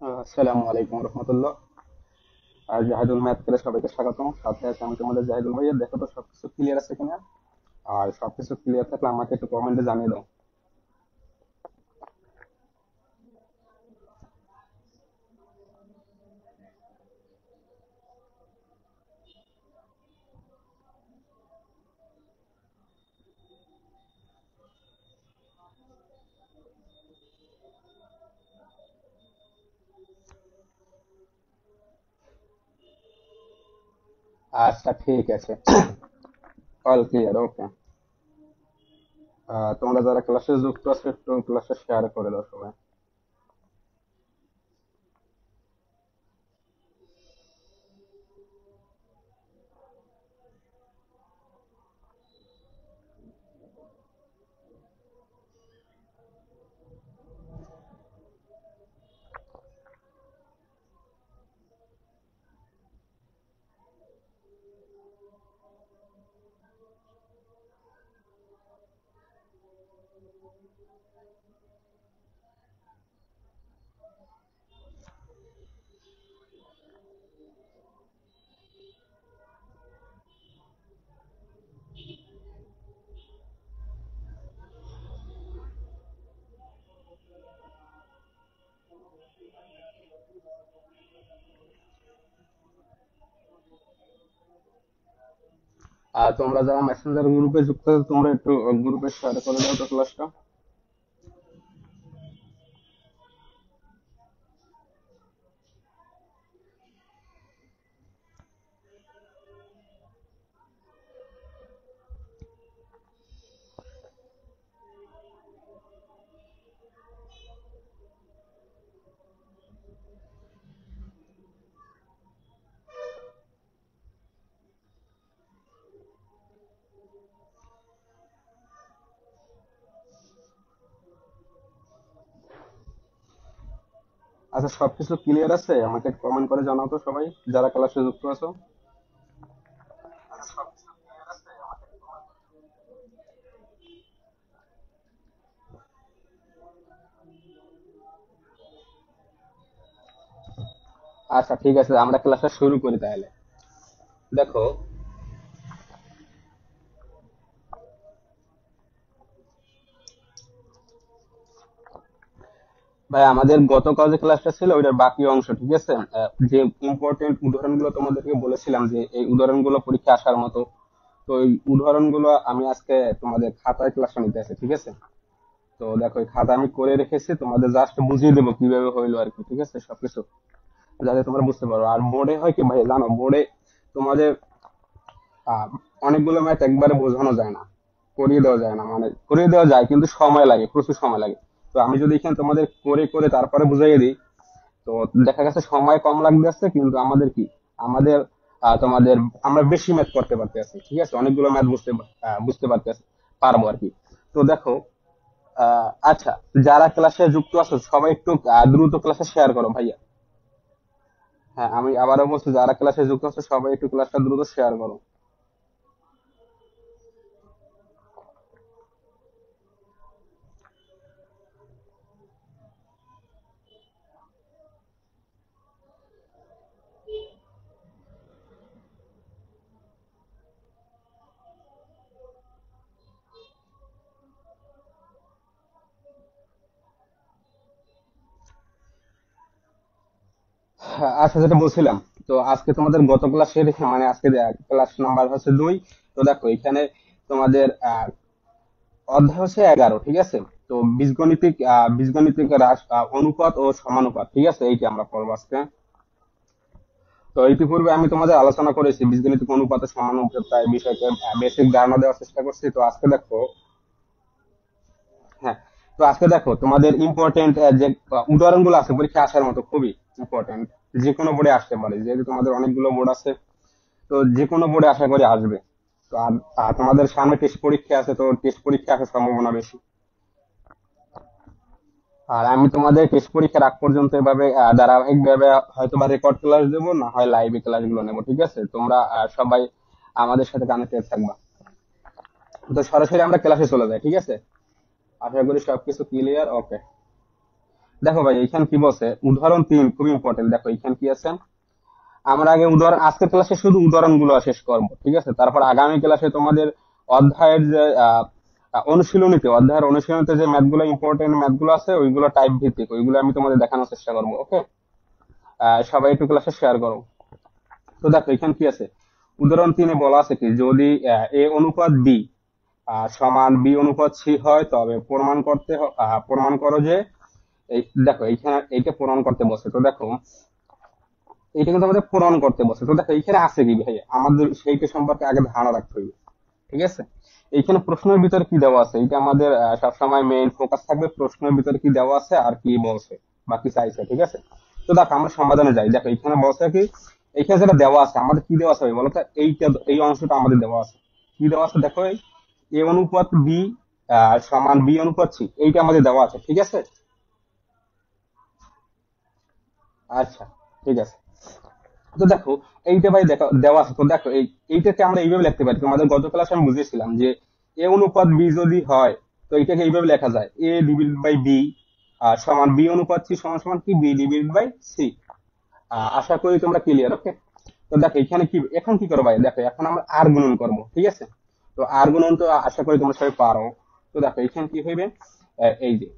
আসসালামু আলাইকুম রহমতুল্লাহ। আর জাহিদুল ম্যাথ করে সবাইকে স্বাগতম। সাথে আছে আমি তোমাদের জাহিদুল ভাইয়া। দেখো তো সবকিছু ক্লিয়ার আছে কিনা। আর সবকিছু ক্লিয়ার থাকলে আমাকে একটু কমেন্টে জানিয়ে দাও। আচ্ছা ঠিক আছে, অল ক্লিয়ার, ওকে। তোমরা যারা ক্লাসে যুক্ত আছো একটু ক্লাসে শেয়ার করে দাও সবাই। আর তোমরা যারা মেসেঞ্জার গ্রুপে যুক্ত আছো তোমরা একটু গ্রুপে শেয়ার করে দাও তো ক্লাসটা। আচ্ছা সবকিছু ক্লিয়ার আছে, আমাকে কমেন্ট করে জানাও তো সবাই যারা ক্লাসে যুক্ত আছো। আচ্ছা ঠিক আছে, আমরা ক্লাসটা শুরু করি তাহলে। দেখো ভাই, আমাদের গতকাল যে ক্লাসটা ছিল ওইটার বাকি অংশ, ঠিক আছে। যে ইম্পর্টেন্ট উদাহরণগুলো তোমাদেরকে বলেছিলাম যে এই উদাহরণগুলো পরীক্ষা আসার মতো, তো এই উদাহরণগুলো আমি আজকে তোমাদের খাতায় ক্লাসে নিতে আছে, ঠিক আছে। তো দেখো এই খাতা আমি করে রেখেছি, তোমাদের জাস্ট বুঝিয়ে দেবো কিভাবে হইলো আর কি, ঠিক আছে, সবকিছু যাতে তোমরা বুঝতে পারো। আর বোর্ডে হয় কি ভাই জানো, বোর্ডে তোমাদের আহ, অনেকগুলো ম্যাথ একবারে বোঝানো যায় না, করিয়ে দেওয়া যায় না, মানে করিয়ে দেওয়া যায় কিন্তু সময় লাগে, প্রচুর সময় লাগে। তো আমি যদি এখানে তোমাদের করে করে তারপরে বুঝাইয়ে দিই, তো দেখা গেছে সময় কম লাগতেছে কিন্তু আমাদের কি, আমাদের তোমাদের আমরা বেশি ম্যাথ করতে পারতেছি, ঠিক আছে, অনেকগুলো ম্যাথ বুঝতে পারতেছি, পারবো আর কি। তো দেখো আচ্ছা, যারা ক্লাসে যুক্ত আছো সবাই একটু দ্রুত ক্লাসে শেয়ার করো ভাইয়া। হ্যাঁ, আমি আবারও বলছি, যারা ক্লাসে যুক্ত আছো সবাই একটু ক্লাসটা দ্রুত শেয়ার করো। হ্যাঁ, আচ্ছা যেটা বলছিলাম, তো আজকে তোমাদের গত ক্লাসের মানে আজকে ক্লাস নাম্বার হচ্ছে 2। তো দেখো এখানে তোমাদের অধ্যায় হচ্ছে 11, ঠিক আছে। তো বীজগণিতিক রাস অনুপাত ও সমানুপাত, ঠিক আছে, এইটা আমরা পড়বো আজকে। তো ইতিপূর্বে আমি তোমাদের আলোচনা করেছি বীজগণিতিক অনুপাত ও সমানুপাত প্রায় বিষয়কে বেসিক ধারণা দেওয়ার চেষ্টা করছি। তো আজকে দেখো, হ্যাঁ, তো আজকে দেখো তোমাদের ইম্পর্টেন্ট যে উদাহরণগুলো আছে পরীক্ষা আসার মতো, খুবই ইম্পর্টেন্ট, যে কোনো বোর্ডে আসতে পারে, যেহেতু তোমাদের অনেকগুলো বোর্ড আছে। তো যে কোনো বোর্ডে আশা করি আসবে। তো আর তোমাদের সামনে টেস্ট পরীক্ষা আছে, তো টেস্ট পরীক্ষা আসার সম্ভাবনা বেশি। আর আমি তোমাদের টেস্ট পরীক্ষার আগ পর্যন্ত এভাবে ধারাবাহিক ভাবে হয়তো বা রেকর্ড ক্লাস দেবো, না হয় লাইভে ক্লাস গুলো নেবো, ঠিক আছে। তোমরা সবাই আমাদের সাথে কানেক্টেড থাকবা। তো সরাসরি আমরা ক্লাসে চলে যাই, ঠিক আছে। আশা করি সবকিছু ক্লিয়ার, ওকে। দেখো ভাই এখানে কি বলছে, উদাহরণ 3 খুব ইম্পর্টেন্ট। দেখো এখানে কি আছে, আমরা আগে উদাহরণ, আজকের ক্লাসে শুধু উদাহরণ গুলো শেষ করবো, ঠিক আছে? তারপর আগামী ক্লাসে তোমাদের অধ্যায়ের যে অনুশীলনীতে, অধ্যায়ের অনুশীলনীতে যে ম্যাথ গুলো, ইম্পর্টেন্ট ম্যাথ গুলো আছে, ওইগুলো টাইপ ভিত্তিক, ওইগুলো আমি তোমাদের দেখানোর চেষ্টা করবো। ওকে, সবাই একটু ক্লাসে শেয়ার করো। তো দেখো এখানে কি আছে, উদাহরণ 3-এ বলা আছে কি, যদি এ অনুপাত বি সমান বি অনুপাত সি হয়, তবে প্রমাণ করো যে এই, দেখো এইখানে এইটা প্রমাণ করতে বসে। তো দেখো এটা কিন্তু আমাদের প্রমাণ করতে বসে। তো দেখো এইখানে আছে কি ভাই, আমাদের সেইটা সম্পর্কে আগে ধারণা রাখতে হবে, ঠিক আছে? এইখানে প্রশ্নের ভিতরে কি দেওয়া আছে, এটা আমাদের সবসময় মেইন ফোকাস থাকবে, প্রশ্নের ভিতরে কি দেওয়া আছে আর কি বলছে বা কি চাইছে, ঠিক আছে? তো দেখো আমরা সমাধানে যাই। দেখো এখানে বলছে কি, এখানে যেটা দেওয়া আছে, আমাদের কি দেওয়া আছে ভাই বলো তো? এইটা, এই অংশটা আমাদের দেওয়া আছে। কি দেওয়া আছে দেখো, এই এ অনুপাত বি সমান বি অনুপাত সি, এইটা আমাদের দেওয়া আছে, ঠিক আছে? আচ্ছা, ঠিক আছে। তো দেখো এইটা ভাই দেখো দেওয়া আছে। তো দেখো এইটাকে আমরা এইভাবে লিখতে পারি, তোমাদের গত ক্লাসে আমি বুঝিয়েছিলাম যে এ অনুপাত বি যদি হয়, তো এইটাকে এইভাবে লেখা যায়, এ ডিভাইড বাই বি সমান বি অনুপাত সি সমান সমান কি, বি ডিভাইড বাই সি। আশা করি তোমরা ক্লিয়ার। ওকে, তো দেখো এখানে কি, এখন কি করবো ভাই, দেখো এখন আমরা আর গুণন করবো, ঠিক আছে? তো আর গুণন তো আশা করি তোমরা সবাই পারো। তো দেখো এখানে কি হইবে, এই যে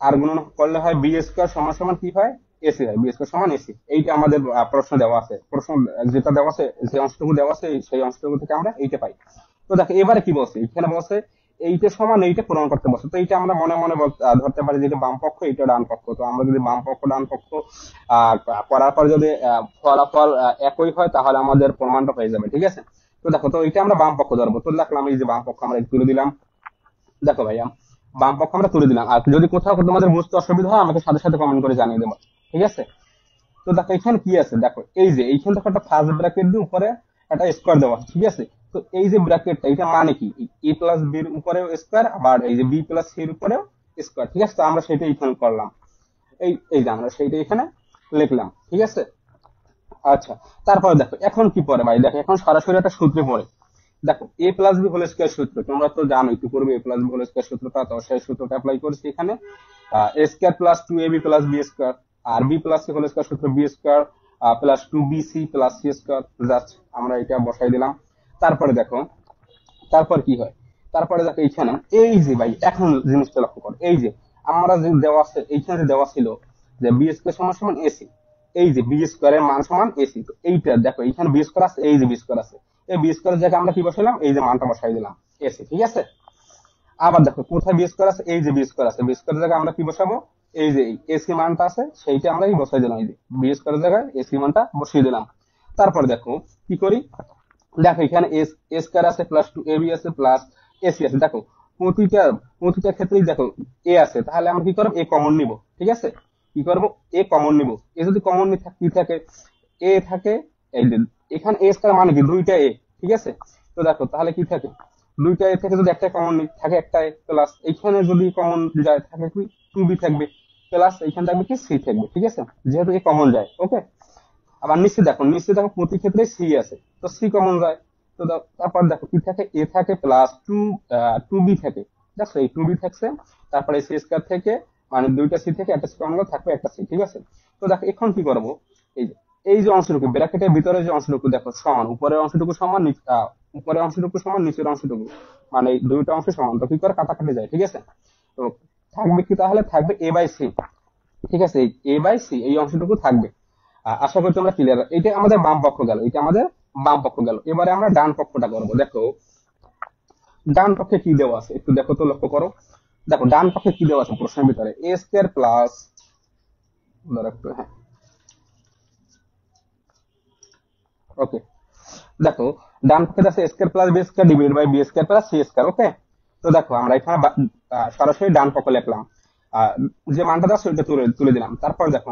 আর গুণন করলে হয় বি স্কোয়ার সমান সমান কি হয়, এসি হয়, বি স্কোয়ার সমান এসি। এইটা আমাদের প্রশ্ন দেওয়া আছে, প্রশ্ন যেটা দেওয়া আছে, যে অংশটুকু দেওয়া আছে, সেই অংশটুকু থেকে আমরা এইটা পাই। তো দেখো এবারে কি বলছে, এখানে বলছে এইটা সমান এইটা প্রমাণ করতে বলছে। তো এইটা আমরা মনে মনে ধরতে পারি যে এটা বাম পক্ষ, এইটা ডান পক্ষ। তো আমরা যদি বাম পক্ষ ডান পক্ষ আহ করার পর যদি ফলাফল একই হয়, তাহলে আমাদের প্রমাণটা হয়ে যাবে, ঠিক আছে? তো দেখো, তো এইটা আমরা বাম পক্ষ ধরবো। তো দেখলাম এই যে বাম পক্ষ আমরা তুলে দিলাম। দেখো ভাইয়া, বাম পক্ষ আমরা তুলে দিলাম। আর যদি কোথাও তোমাদের বুঝতে অসুবিধা হয়, আমাকে সাথে সাথে কমেন্ট করে জানিয়ে দেবো, ঠিক আছে? তো দেখো এখানে কি আছে, দেখো এই যে এইখানে দেখো একটা ফার্স্ট ব্র্যাকেট দিয়ে উপরে একটা স্কোয়ার দেওয়া আছে, ঠিক আছে? তো এই যে ব্র্যাকেটটা, এটা মানে কি, এ প্লাস বির উপরেও স্কোয়ার, আবার এই যে বি প্লাস সির উপরেও স্কোয়ার, ঠিক আছে? তো আমরা সেটা এখানে করলাম, এই এই যে আমরা সেইটা এখানে লিখলাম, ঠিক আছে? আচ্ছা, তারপরে দেখো এখন কি পড়ে ভাই, দেখো এখন সরাসরি একটা সূত্রে পড়ে। দেখো A plus B whole square সূত্র তোমরা তো জানো, একটু পূর্বে A plus B whole square সূত্রটা, তো সেই সূত্রটা অ্যাপ্লাই করেছি এখানে। A square plus two A B plus B square, আর B plus C whole square সূত্র B square plus two B C plus C square. Just আমরা এটা বসাই দিলাম। তারপরে দেখো, তারপর কি হয়, তারপরে দেখো এইখানে এই যে ভাই, এখন জিনিসটা লক্ষ্য করো, এই যে আমরা যে দেওয়া আছে, এইখানে যে দেওয়া ছিল যে বি স্কয়ার সমান সমান এসি, এই যে বি স্কয়ারের মান সমান এসি। তো এইটা দেখো এইখানে বি স্কয়ার আছে, এই যে বি স্কয়ার আছে, এই বি স্কয়ারের জায়গায় আমরা কি বসাইলাম, এই যে মানটা বসাই দিলাম, এসি, ঠিক আছে? আবার দেখো কোথায় বি স্কয়ার আছে, এই যে বি স্কয়ার আছে, বি স্কয়ারের জায়গায় আমরা কি বসাবো, এই যে এসি মানটা আছে সেইটা আমরা কি বসাই দিলাম, এই যে বি স্কয়ারের জায়গায় এসি মানটা বসিয়ে দিলাম। তারপরে দেখো কি করি, দেখো এখানে এস স্কয়ার আছে প্লাস টু এবি আছে প্লাস এসি আছে। দেখো প্রতিটা প্রতিটা ক্ষেত্রেই দেখো এ আছে, তাহলে আমরা কি করবো, এ কমন নিব, ঠিক আছে? কি করব, এ কমন নিব। এ যদি কমন কি থাকে, এ থাকে, এই যে এখানে এ স্কয়ার মানে কি, দুইটা এ, ঠিক আছে? তো দেখো তাহলে কি থাকে, দুইটা এ থেকে যদি একটা কমন থাকে, একটা এ প্লাস এইখানে যদি কমন যায় থাকে কি, টু বি থাকবে প্লাস এইখানে থাকবে কি, সি থাকবে, ঠিক আছে? যেহেতু এ কমন যায়। ওকে, আবার নিচে দেখো প্রতি ক্ষেত্রে সি আছে, তো সি কমন যায়। তো তারপর দেখো কি থাকে, এ থাকে প্লাস টু টু বি থাকে, দেখো এই টু বি থাকছে। তারপরে সি স্কয়ার থেকে, মানে দুইটা সি থেকে একটা সি কমন গেল, থাকবে একটা সি, ঠিক আছে? তো দেখো এখন কি করবো, এই যে এই যে অংশটুকু ব্র্যাকেটের ভিতরে যে অংশটুকু দেখো সমান, উপরের অংশটুকু সমান উপরের অংশটুকু সমান নিচের অংশটুকু, মানে এই দুইটা অংশ সমান, তো কি করে কাটাকাটি যায়, ঠিক আছে? তো থাকবে কি, তাহলে থাকবে এ বাই সি, ঠিক আছে? এ বাই সি এই অংশটুকু থাকবে। আশা করি তোমরা ক্লিয়ার। এটা আমাদের বাম পক্ষ গেল, এটা আমাদের বাম পক্ষ গেল। এবারে আমরা ডান পক্ষটা করবো। দেখো ডান পক্ষে কি দেওয়া আছে, একটু দেখো তো, লক্ষ্য করো। দেখো ডান পক্ষে কি দেওয়া আছে প্রশ্নের ভিতরে, এ স্কয়ার প্লাস, একটু হ্যাঁ, ওকে। দেখো ডান পক্ষে আছে square plus B square divide by B square plus C square. Okay, তো দেখো আমরা এখানে সরাসরি ডান পক্ষ লিখলাম, আহ, যে মানটা আছে ওইটা তুলে তুলে দিলাম। তারপর দেখো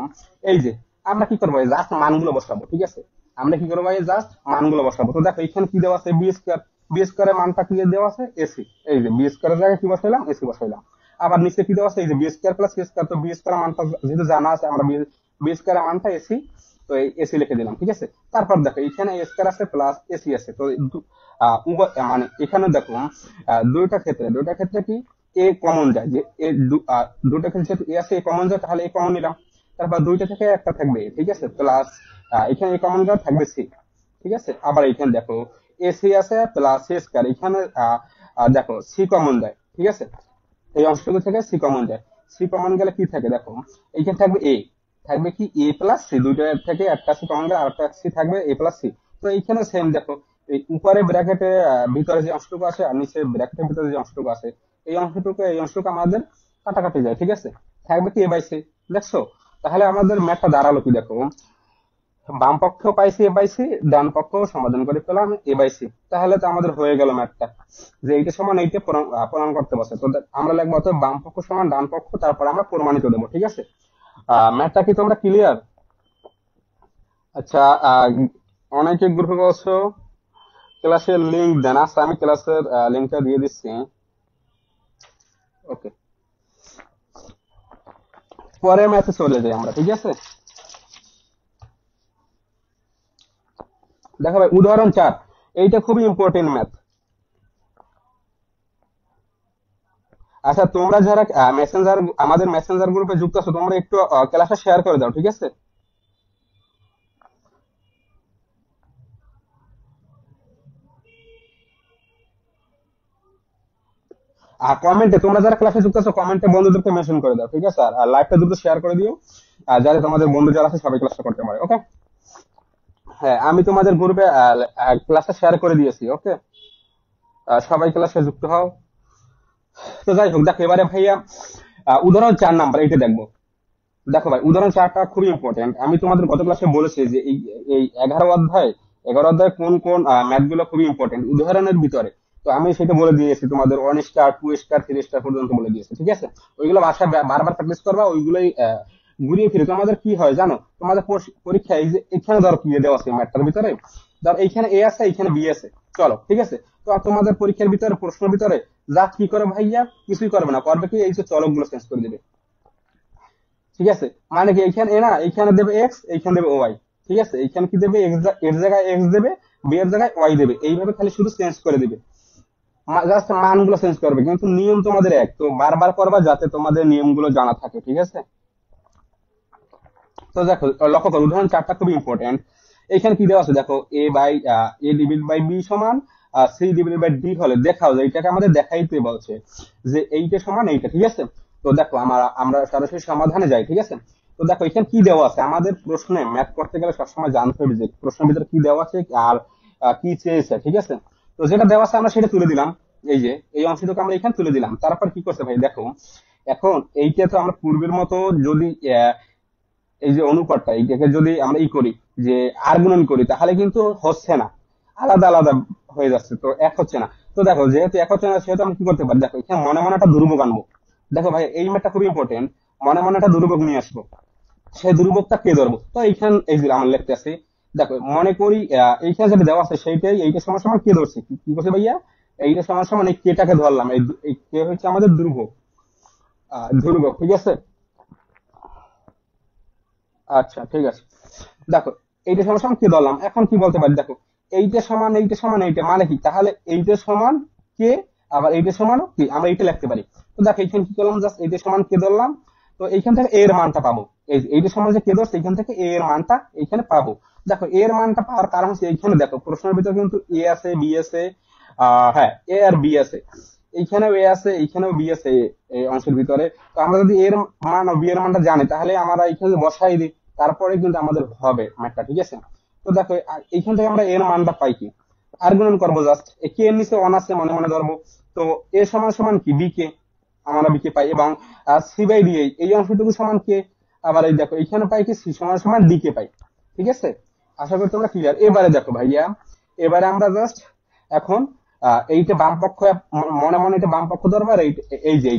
এই যে আমরা কি করবো, জাস্ট মানগুলো বসাবো, ঠিক আছে? আমরা কি করবো, জাস্ট মানগুলো বসাবো। তো দেখো এখানে কি দেওয়া আছে, বি স্কয়ার, বি স্কয়ারের মানটা কি দেওয়া আছে, এসি, এই যে বি স্কয়ারের জায়গায় কি বসাইলাম, এসি বসাইলাম। আবার নিচে কি দেওয়া আছে, এই যে B square plus C square. তো বি স্কয়ার মানটা যেহেতু জানা আছে, আমরা বি স্কয়ারের মানটা এসি, তো এই এসি লিখে দিলাম, ঠিক আছে? তারপর দেখো এখানে স্কয়ার আছে প্লাস এসি আছে, তো মানে এখানে দেখো দুইটা ক্ষেত্রে কি, এ কমন যায়, যে এ দুটো ক্ষেত্রে যেহেতু এ আছে এ কমন যায়, তাহলে এ কমন নিলাম। তারপর দুইটা থেকে একটা থাকবে, ঠিক আছে, প্লাস এখানে এ কমন গেল থাকবে সি। ঠিক আছে, আবার এখানে দেখো এ সি আছে প্লাস সি স্কয়ার, এখানে দেখো সি কমন যায়। ঠিক আছে, এই অংশটুকু থেকে সি কমন যায়। সি কমন গেলে কি থাকে দেখো, এইখানে থাকবে এ, থাকবে কি এ প্লাস সি, দুইটা থেকে একটা সি কমন গেলে আরেকটা সি থাকবে এ প্লাস সি। তো এইখানে সেম দেখো, এই উপরে ব্র্যাকেটে ভিতরে যে অংশটুকু আছে আর নিচে ব্র্যাকেটের ভিতরে যে অংশটুকু আছে, এই অংশটুকু আমাদের কাটাকাটি যায়। ঠিক আছে, থাকবে কি এ বাই সি। দেখছো, তাহলে আমাদের ম্যাথটা দাঁড়ালো কি দেখো, বাম পক্ষ পাইছি এ বাই সি, ডান পক্ষ সমাধান করে পেলাম এ বাই সি। তাহলে তো আমাদের হয়ে গেল ম্যাথটা, যে এইটা সমান এইটা প্রমাণ করতে বসে। তো আমরা লিখবো অতএব বাম পক্ষ সমান ডান পক্ষ, তারপর আমরা প্রমাণিত দেবো। ঠিক আছে, ম্যাথটা কি তোমরা ক্লিয়ার? আচ্ছা, অনেকে গ্রুপে বলছো ক্লাসের লিঙ্ক দেন। আচ্ছা, আমি ক্লাসের লিঙ্কটা দিয়ে দিচ্ছি। ওকে, পরে ম্যাথে চলে যাই আমরা। ঠিক আছে, দেখো ভাই, উদাহরণ 4, এইটা খুবই ইম্পর্টেন্ট ম্যাথ। আচ্ছা, তোমরা যারা মেসেঞ্জার, আমাদের মেসেঞ্জার গ্রুপে যুক্ত আছো, তোমরা একটু ক্লাসটা শেয়ার করে দাও। ঠিক আছে, আর কমেন্টে, তোমরা যারা ক্লাসে যুক্ত আছো কমেন্টে বন্ধুদেরকে মেনশন করে দাও। ঠিক আছে, আর লাইভটা দ্রুত শেয়ার করে দিও, আর যাতে তোমাদের বন্ধু যারা আছে সবাই ক্লাসটা করতে পারে। ওকে, হ্যাঁ, আমি তোমাদের গ্রুপে ক্লাসটা শেয়ার করে দিয়েছি। ওকে, সবাই ক্লাসে যুক্ত হও। তো যাই হোক, দেখো এবারে ভাইয়া উদাহরণ 4 নাম্বার এইটা দেখবো। দেখো ভাই, উদাহরণ 4টা খুবই ইম্পর্টেন্ট। আমি তোমাদের গত ক্লাসে বলেছি যে এই এই 11 অধ্যায় কোন কোন ম্যাথ গুলো খুবই ইম্পর্টেন্ট উদাহরণের ভিতরে। তো আমি সেটা বলে দিয়েছি তোমাদের, 1 স্টার 2 স্টার 3 স্টার পর্যন্ত বলে দিয়েছি। ঠিক আছে, ওইগুলো বাসায় বারবার প্র্যাকটিস করবা, ওইগুলোই ঘুরিয়ে ফিরে তোমাদের কি হয় জানো, তোমাদের পরীক্ষায় এই যে এখানে ধরো কি দেওয়া আছে ম্যাথটার ভিতরে, ধর এইখানে এ আছে এইখানে বি আছে, চলো ঠিক আছে। তো আর তোমাদের পরীক্ষার ভিতরে প্রশ্নের ভিতরে যা কি করে ভাইয়া, কিছুই করবে না, করবে কি এই যে চলক গুলো চেঞ্জ করে দেবে। ঠিক আছে, মানে কি এইখানে এ না, এইখানে দেবে এক্স, এইখানে দেবে ওয়াই। ঠিক আছে, এইখানে কি দেবে, এর জায়গায় এক্স দেবে, বি এর জায়গায় ওয়াই দেবে, এইভাবে খালি শুধু চেঞ্জ করে দিবে, জাস্ট মানগুলো চেঞ্জ করবে, কিন্তু নিয়ম তোমাদের এক। তো বারবার করবা যাতে তোমাদের নিয়মগুলো জানা থাকে। ঠিক আছে, তো দেখো, লক্ষ্য করো উদাহরণ 4টা খুবই ইম্পর্টেন্ট। এখানে কি দেওয়া আছে দেখো, এ ডিভাইড বাই বি সমান সি ডিভাইড বাই ডি হলে দেখাও, যে এইটাকে আমাদের দেখাইতে বলছে যে এইটা সমান এইটা। ঠিক আছে, তো দেখো আমরা সরাসরি সমাধানে যাই। ঠিক আছে, তো দেখো এখানে কি দেওয়া আছে, আমাদের প্রশ্নে ম্যাথ করতে গেলে সবসময় জানতে হবে যে প্রশ্নের ভিতরে কি দেওয়া আছে আর কি চেয়েছে। ঠিক আছে, তো যেটা দেওয়া আছে আমরা সেটা তুলে দিলাম, এই যে এই অংশটুকু আমরা এখানে তুলে দিলাম। তারপর কি করছে ভাই দেখো, এখন এইটা তো আমরা পূর্বের মতো যদি এই যে অনুপাতটা এইটাকে যদি আমরা করি, যে আর গুণন করি, তাহলে কিন্তু হচ্ছে না, আলাদা আলাদা হয়ে যাচ্ছে, তো এক হচ্ছে না। তো দেখো যেহেতু এক হচ্ছে না, সেহেতু আমরা কি করতে পারি, দেখো এখানে মনে মনে একটা ধ্রুবক আনবো। দেখো ভাই, এই ম্যাথটা খুব ইম্পর্টেন্ট, মনে মনে একটা ধ্রুবক নিয়ে আসবো। সেই ধ্রুবকটা কে ধরবো, তো এইখানে এই যে আমার লিখতে আছে, দেখো মনে করি এইখানে যেটা দেওয়া আছে সেইটাই, এইটা সমান সমান কে ধরছে, কি করছে ভাইয়া, এইটা সমান সমান এই কেটাকে ধরলাম, এই কে হচ্ছে আমাদের ধ্রুবক, ধ্রুবক। ঠিক আছে, আচ্ছা ঠিক আছে, দেখো এইটা সমান সমান কি ধরলাম, এখন কি বলতে পারি দেখো, এইটা সমান এইটা মানে কি, তাহলে এইটা সমান কে, আবার এইটা সমান কি, আমরা এইটা লিখতে পারি। তো দেখো এইখানে কি করলাম, জাস্ট এইটা সমান কে ধরলাম, তো এইখান থেকে এর মানটা পাবো। এই যে এইটা সমান যে কে ধরছে, এইখান থেকে এর মানটা এইখানে পাবো। দেখো এর মানটা পাওয়ার কারণ হচ্ছে এইখানে দেখো প্রশ্নের ভিতরে কিন্তু এ আছে বি আছে, হ্যাঁ এ আর বি আছে, এইখানেও এ আছে এইখানেও বি আছে, এই অংশের ভিতরে। তো আমরা যদি এর মান ও বি এর মানটা জানি, তাহলে আমরা এইখানে বসাই দিই, তারপরে কিন্তু আমাদের হবে ম্যাথটা। ঠিক আছে, তো দেখো এইখান থেকে আমরা এর মানটা পাই কি, আর গুণন করবো, জাস্ট কে এর নিচে ওয়ান আছে মনে মনে ধরবো। তো এ সমান সমান কি বি কে, আমরা বি কে পাই, এবং সি বাই ডি এই অংশটুকু সমান কে, আবার এই দেখো এইখানে পাই কি সি সমান সমান ডি কে পাই। ঠিক আছে, আশা করি তোমরা ক্লিয়ার। এবারে দেখো ভাইয়া, এবারে আমরা জাস্ট এখন এইটা বাম পক্ষ, মনে মনে এটা বাম পক্ষ ধরবো, আর এই যে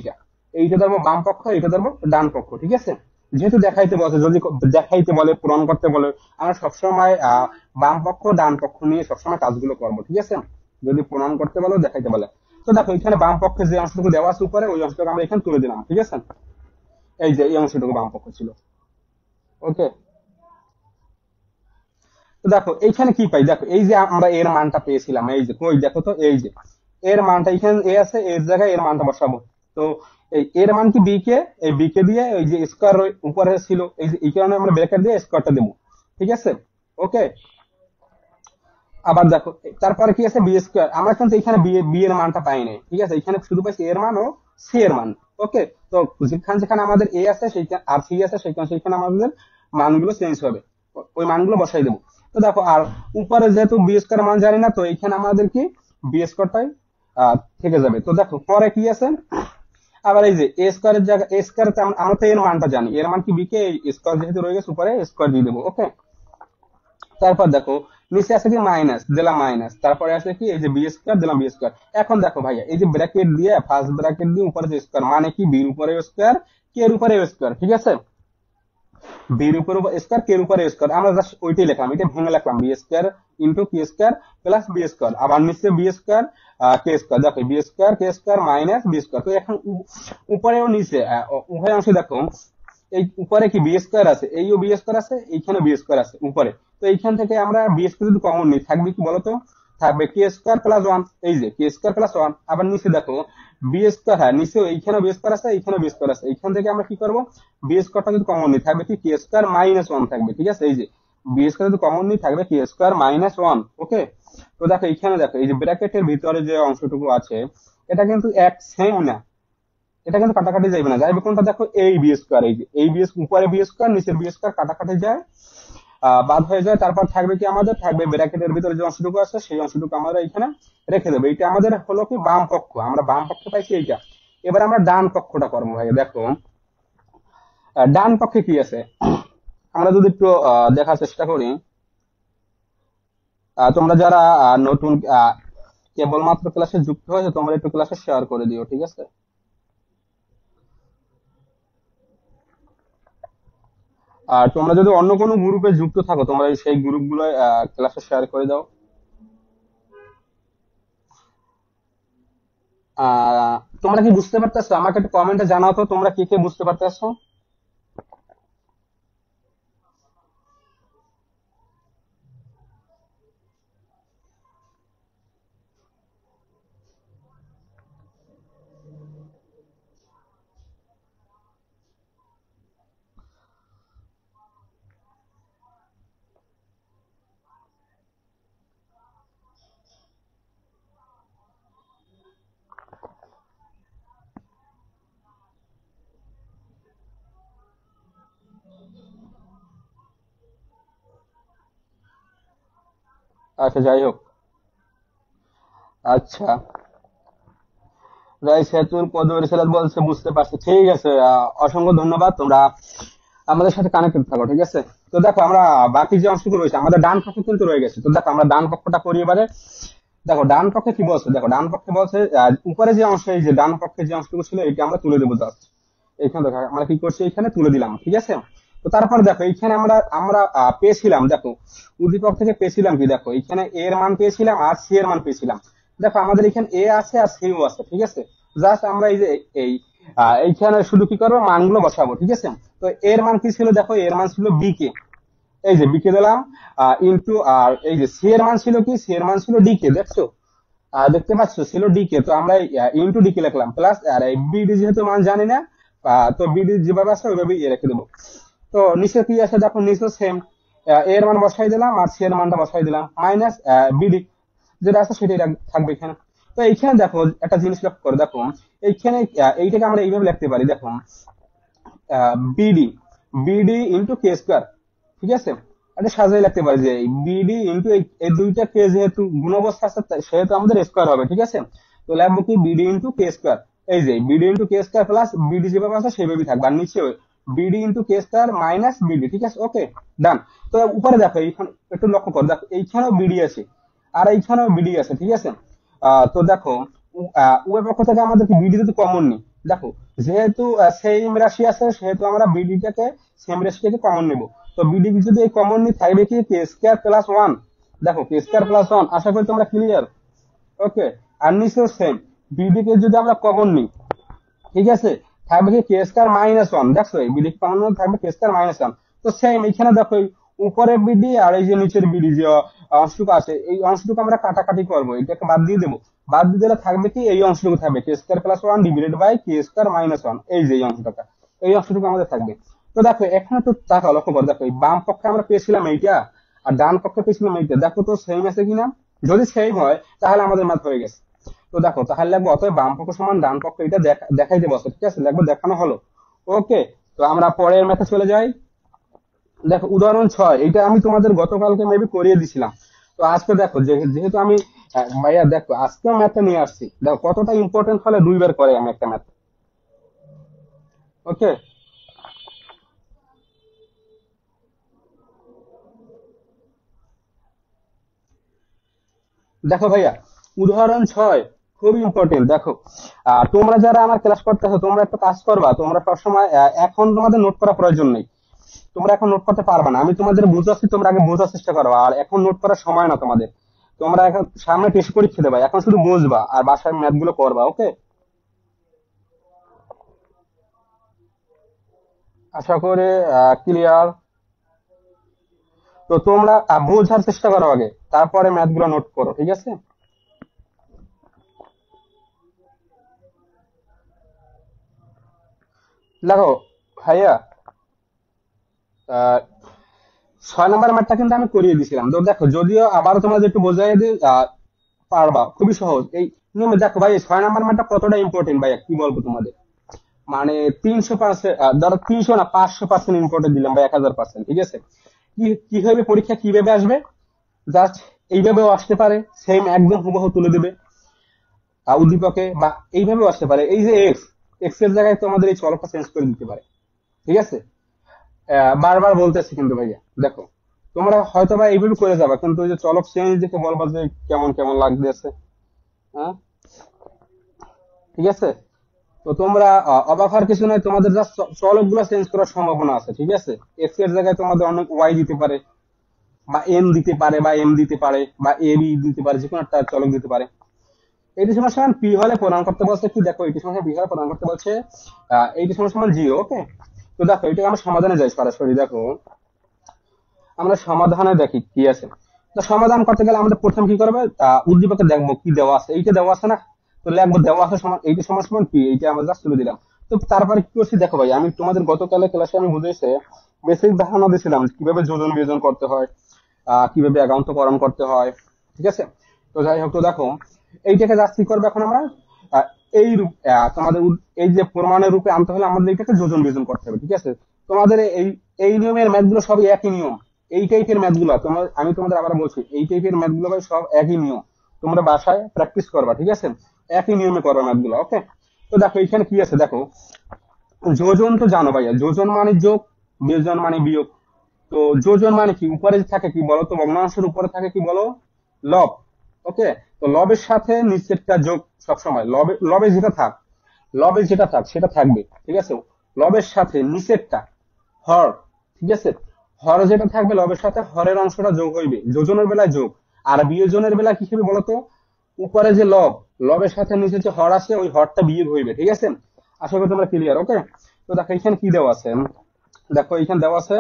এইটা ধরবো বাম পক্ষ, এইটা ধরবো ডান পক্ষ। ঠিক আছে, যেহেতু দেখাইতে বলে, যদি দেখাইতে বলে পূরণ করতে বলে, আমরা সবসময় বাম পক্ষ ডান পক্ষ নিয়ে সবসময় কাজগুলো করবো। ঠিক আছে, যদি প্রমাণ করতে বলো দেখাইতে বলে। তো দেখো এখানে বাম পক্ষে যে অংশটুকু দেওয়া আছে উপরে, ওই অংশটুকু আমরা এখানে তুলে দিলাম। ঠিক আছে, এই যে এই অংশটুকু বাম পক্ষ ছিল। ওকে, তো দেখো এইখানে কি পাই, দেখো এই যে আমরা এর মানটা পেয়েছিলাম, এই যে কই দেখো তো, এই যে এর মানটা এখানে এ আছে, এর জায়গায় এর মানটা বসাবো। তো এর মান কি বি কে, এই বি কে দিয়ে ওই যে স্কোয়ার উপরে ছিল, এই কারণে আমরা ব্র্যাকেট দিয়ে স্কোয়ারটা দেবো। ঠিক আছে, ওকে। আবার দেখো তারপরে কি আছে, বি স্কোয়ার। আমরা কিন্তু এখানে বি এর মানটা পাই নাই, ঠিক আছে, এখানে শুধু পাইছি এর মান ও সি এর মান। ওকে, তো যেখানে যেখানে আমাদের এ আছে সেইখানে আর সি আছে, সেইখানে সেইখানে আমাদের মানগুলো চেঞ্জ হবে, ওই মানগুলো বসাই দেবো। তো দেখো, আর উপরে যেহেতু বি স্কোয়ার মান জানি না, তো এখানে আমাদের কি বি স্কোয়ারটাই থেকে যাবে। তো দেখো পরে কি আছে, আবার এই যে এ স্কোয়ারের জায়গা এ স্কোয়ার, আমরা তো এর মানটা জানি, এর মান কি বি কে, স্কোয়ার যেহেতু রয়ে গেছে উপরে স্কোয়ার দিয়ে দেবো। ওকে, তারপর দেখো নিচে আছে কি মাইনাস, দিলাম মাইনাস, তারপরে আছে কি এই যে বি স্কোয়ার, দিলাম বি স্কোয়ার। এখন দেখো ভাইয়া, এই যে ব্র্যাকেট দিয়ে ফার্স্ট ব্র্যাকেট দিয়ে উপরে যে স্কোয়ার, মানে কি বির উপরে স্কোয়ার, কে এর উপরে স্কোয়ার, ঠিক আছে, বির উপর স্কোয়ার, কে এর উপরে স্কোয়ার, আমরা জাস্ট ওইটাই লিখলাম, এটা ভেঙে লিখলাম বি স্কোয়ার ইন্টু কি স্কোয়ার প্লাস বি স্কোয়ার, আবার নিচে বি স্কোয়ার কে স্কোয়ার, দেখো B square k square minus B square. তো এখন উপরেও নিচে উভয় অংশে দেখো, এই উপরে কি বি স্কোয়ার আছে, এইও বি স্কোয়ার আছে, এইখানে বি স্কোয়ার আছে উপরে। তো এইখান থেকে আমরা বি স্কোয়ার যদি কমন নিই, থাকবে কি বলতো, থাকবে কে স্কোয়ার প্লাস ওয়ান, এই যে কে স্কোয়ার প্লাস ওয়ান। আবার নিচে দেখো বি স্কোয়ার, হ্যাঁ নিচেও এইখানে বি স্কোয়ার আছে, এইখানে বি স্কোয়ার আছে, এইখান থেকে আমরা কি করবো, বি স্কোয়ারটা যদি কমন নিই থাকবে কি কে স্কোয়ার মাইনাস ওয়ান থাকবে, ঠিক আছে, এই যে বি স্কোয়ার যদি কমন নিই থাকবে কে স্কোয়ার মাইনাস ওয়ান। ওকে, তো দেখো এইখানে দেখো এই যে ব্র্যাকেটের ভিতরে যে অংশটুকু আছে, এটা কিন্তু এক সেম না, এটা কিন্তু কাটাকাটি যাবে না, যাইবে কোনটা দেখো, এই বি স্কোয়ার, এই যে এই বি উপরে বি স্কোয়ার নিচের বি স্কোয়ার কাটাকাটি যায়, বাদ হয়ে যায়। তারপর থাকবে কি, আমাদের থাকবে ব্র্যাকেটের ভিতরে যে অংশটুকু আছে সেই অংশটুকু আমরা এখানে রেখে দেবো। এইটা আমাদের হলো কি বাম পক্ষ, আমরা বাম পক্ষ পাইছি এইটা। এবার আমরা ডান পক্ষটা করবো ভাই। দেখো ডান পক্ষে কি আছে, আমরা যদি একটু দেখার চেষ্টা করি, তোমরা যারা নতুন কেবলমাত্র ক্লাসে যুক্ত হয়েছে, তোমরা একটু ক্লাসে শেয়ার করে দিও, ঠিক আছে। আর তোমরা যদি অন্য কোনো গ্রুপে যুক্ত থাকো, তোমরা সেই গ্রুপগুলো ক্লাসে শেয়ার করে দাও। তোমরা কি বুঝতে পারতেছো, আমাকে একটু কমেন্টে জানাও তো, তোমরা কি কে বুঝতে পারতেছো। আচ্ছা, যাই হোক। আচ্ছা, রাই সেতুল পদবী ছেলে বলছে বুঝতে পারছি, ঠিক আছে, অসংখ্য ধন্যবাদ, তোমরা আমাদের সাথে কানেক্টেড থাকো, ঠিক আছে। তো দেখো আমরা বাকি যে অংশটুকু রয়েছে, আমাদের ডান পক্ষে কিন্তু রয়ে গেছে। তো দেখো আমরা ডান পক্ষটা করি এবারে। দেখো ডান পক্ষে কি বলছে, দেখো ডান পক্ষে বলছে উপরে যে অংশ, এই যে ডান পক্ষে যে অংশটুকু ছিল এটা আমরা তুলে দেবো জাস্ট। এখানে দেখো আমরা কি করছি, এখানে তুলে দিলাম, ঠিক আছে। তো তারপরে দেখো এইখানে আমরা আমরা পেয়েছিলাম, দেখো উদ্দীপক থেকে পেয়েছিলাম কি, দেখো এখানে এ এর মান পেয়েছিলাম আর সি এর মান পেয়েছিলাম। দেখো আমাদের এখানে এ আছে আর সিও আছে, ঠিক আছে। জাস্ট আমরা এই যে এই এইখানে শুধু কি করবো, মানগুলো বসাবো, ঠিক আছে। তো এর মান কি ছিল, দেখো এর মান ছিল বি কে, এই যে বিকে দিলাম ইন্টু, আর এই যে সি এর মান ছিল কি, সি এর মান ছিল ডি কে, দেখছো দেখতে পাচ্ছ ছিল ডি কে। তো আমরা ইন্টু ডি কে লিখলাম প্লাস, আর এই বিডি যেহেতু মান জানি না, তো বিডি যেভাবে আছে ওইভাবে রেখে দেবো। তো নিচে কি আছে, দেখো নিচে সেম এর মান বসাই দিলাম আর সি এর মানটা বসাই দিলাম মাইনাস বিডি যেটা আছে সেটাই থাকবে এখানে। তো এইখানে দেখো একটা জিনিস লক্ষ্য করো, দেখো এইখানে এইটাকে আমরা এইভাবে লিখতে পারি, দেখো BD BD into k square, ঠিক আছে। এটা সাজিয়ে লিখতে পারি যে বিডি ইন্টু এই দুইটা কে যেহেতু গুণ অবস্থা আছে, সেহেতু আমাদের স্কোয়ার হবে, ঠিক আছে। তো লিখবো কি বিডি ইন্টু কে স্কোয়ার, এই যে BD into k square plus BD যেভাবে আছে সেভাবেই থাকবে, আর নিচে BD into k square minus BD, ঠিক আছে, ওকে ডান। তো উপরে দেখো এইখানে একটু লক্ষ্য করো, দেখো এইখানেও বিডি আছে আর এইখানেও বিডি আছে, ঠিক আছে। তো দেখো উভয় পক্ষ থেকে আমাদের বিডি যদি কমন নিই, দেখো যেহেতু সেম রাশি আছে সেহেতু আমরা বিডিটাকে সেম রাশি থেকে কমন নেব। তো বিডি যদি এই কমন নিই থাকবে কি কে স্কোয়ার প্লাস ওয়ান, দেখো কে স্কোয়ার প্লাস ওয়ান, আশা করি তোমরা ক্লিয়ার। ওকে, আর নিচেও সেম, বিডি কে যদি আমরা কমন নিই, ঠিক আছে, থাকবে কি কে স্কয়ার মাইনাস ওয়ান, দেখছো এই বিডি কমন থাকবে কে স্কয়ার মাইনাস ওয়ান। তো সেম এখানে দেখো এই উপরে বিডি আর এই যে নিচের বিডি যে অংশটুকু আছে, এই অংশটুকু আমরা কাটাকাটি করবো, এটাকে বাদ দিয়ে দেবো। বাদ দিয়ে দিলে থাকবে কি, এই অংশটুকু থাকবে k square plus one divided by k square minus one, এই যে এই অংশটুকু, এই অংশটুকু আমাদের থাকবে। তো দেখো এখানে তো তাকাও, লক্ষ্য করো, দেখো এই বাম পক্ষে আমরা পেয়েছিলাম এইটা আর ডান পক্ষে পেয়েছিলাম এইটা, দেখো তো সেম আছে কিনা। যদি সেম হয় তাহলে আমাদের ম্যাথ হয়ে গেছে। তো দেখো তাহলে লাগবে অতএব বাম পক্ষ সমান ডান পক্ষ, এটা দেখাই দেবো, ঠিক আছে, লাগবে দেখানো হলো। ওকে, তো আমরা পরের ম্যাথে চলে যাই। দেখো উদাহরণ 6, এটা আমি তোমাদের গতকালকে মেবি করিয়ে দিছিলাম। তো আজকে দেখো যেহেতু আমি ভাইয়া দেখো আজকে ম্যাথটা নিয়ে আসছি, দেখো কতটা ইম্পর্টেন্ট হলে দুইবার করে আমি একটা ম্যাথ। ওকে, দেখো ভাইয়া উদাহরণ 6 খুবই ইম্পর্টেন্ট। দেখো তোমরা যারা আমার ক্লাস করতেছো তোমরা একটা কাজ করবা, তোমরা সবসময় এখন তোমাদের নোট করা প্রয়োজন নেই, তোমরা এখন নোট করতে পারবে না, আমি তোমাদের বুঝাচ্ছি, তোমরা আগে বোঝার চেষ্টা করো। আর এখন নোট করার সময় না তোমাদের, তোমরা এখন সামনে টেস্ট পরীক্ষা দেবা, এখন শুধু বুঝবা আর বাসায় ম্যাথ গুলো করবা। ওকে, আশা করে ক্লিয়ার। তো তোমরা বোঝার চেষ্টা করো আগে, তারপরে ম্যাথ গুলো নোট করো, ঠিক আছে। দেখো ভাইয়া, আহ, 6 নম্বর ম্যাথটা কিন্তু আমি করিয়ে দিছিলাম। তো দেখো যদিও আবার তোমাদের একটু বোঝাই দিই, পারবা, খুবই সহজ এই নিয়মে। দেখো ভাই এই 6 নম্বর ম্যাথটা কতটা ইম্পর্টেন্ট ভাইয়া কি বলবো তোমাদের, মানে 300%, ধরো 300 না 500% ইম্পর্টেন্ট দিলাম ভাই, 1000%, ঠিক আছে। কিভাবে পরীক্ষা কিভাবে আসবে, জাস্ট এইভাবেও আসতে পারে, সেম একদম হুবহু তুলে দেবে উদ্দীপকে, বা এইভাবেও আসতে পারে, এই যে এক্স, এক্স এর জায়গায় তোমাদের এই চলকটা চেঞ্জ করে দিতে পারে, ঠিক আছে। বারবার বলতেছি কিন্তু ভাইয়া, দেখো তোমরা হয়তো বা এইভাবে করে যাবা, কিন্তু ওই যে চলক চেঞ্জ দেখে বলবা যে কেমন কেমন লাগতেছে, হ্যাঁ, ঠিক আছে। তো তোমরা অবাক হওয়ার কিছু নাই, তোমাদের জাস্ট চলক গুলো চেঞ্জ করার সম্ভাবনা আছে, ঠিক আছে। এক্স এর জায়গায় তোমাদের অনেক ওয়াই দিতে পারে, বা এম দিতে পারে, বা এম দিতে পারে, বা এ বি দিতে পারে, যে কোনো একটা চলক দিতে পারে। এইটি সমান সমান পি হলে প্রদান করতে বলছে কি, দেখো এইটি সমান পি হলে প্রদান করতে বলছে এইটি সমান সমান জিরো। ওকে, তো দেখো এটাকে আমরা সমাধানে যাই সরাসরি। দেখো আমরা সমাধানে দেখি কি আছে। তো সমাধান করতে গেলে আমাদের প্রথম কি করবে, উদ্দীপকে দেখবো কি দেওয়া আছে, এইটা দেওয়া আছে না, তো লিখবো দেওয়া আছে সমান এইটা সমান সমান পি, এইটা আমরা জাস্ট তুলে দিলাম। তো তারপরে কি করছি দেখো ভাই, আমি তোমাদের গতকালের ক্লাসে আমি বুঝেছি, বেসিক ধারণা দিয়েছিলাম কিভাবে যোজন বিয়োজন করতে হয়, কিভাবে একান্তকরণ করতে হয়, ঠিক আছে। তো যাই হোক, তো দেখো এইটাকে জাস্ট কি করবে এখন আমরা, আহ, এই রূপ তোমাদের এই যে প্রমাণের রূপে আনতে হলে আমাদের এইটাকে যোজন বিয়োজন করতে হবে, ঠিক আছে। তোমাদের এই এই নিয়মের ম্যাথ গুলো সবই একই নিয়ম, এই টাইপের ম্যাথ গুলো তোমার, আমি তোমাদের আবার বলছি, এই টাইপের ম্যাথ গুলো ভাই সব একই নিয়ম, তোমরা বাসায় প্র্যাকটিস করবা, ঠিক আছে, একই নিয়মে করবা ম্যাথ গুলো। ওকে, তো দেখো এখানে কি আছে, দেখো যোজন তো জানো ভাইয়া, যোজন মানে যোগ, বিয়োজন মানে বিয়োগ। তো যোজন মানে কি, উপরে থাকে কি বলো তো, ভগ্নাংশের উপরে থাকে কি বলো, লব। ওকে, তো লবের সাথে নিচেরটা যোগ, সবসময় লবে লবে যেটা থাক, লবে যেটা থাক সেটা থাকবে, ঠিক আছে। লবের সাথে নিচেরটা হর, ঠিক আছে, হর যেটা থাকবে লবের সাথে হরের অংশটা যোগ হইবে যোজনের বেলায় যোগ। আর বিয়োজনের বেলায় কি হবে বলতো, উপরে যে লব, লবের সাথে নিচে যে হর আছে ওই হরটা বিয়োগ হইবে, ঠিক আছে। আশা করি তোমরা ক্লিয়ার। ওকে, তো দেখো এখানে কি দেওয়া আছে, দেখো এখানে দেওয়া আছে,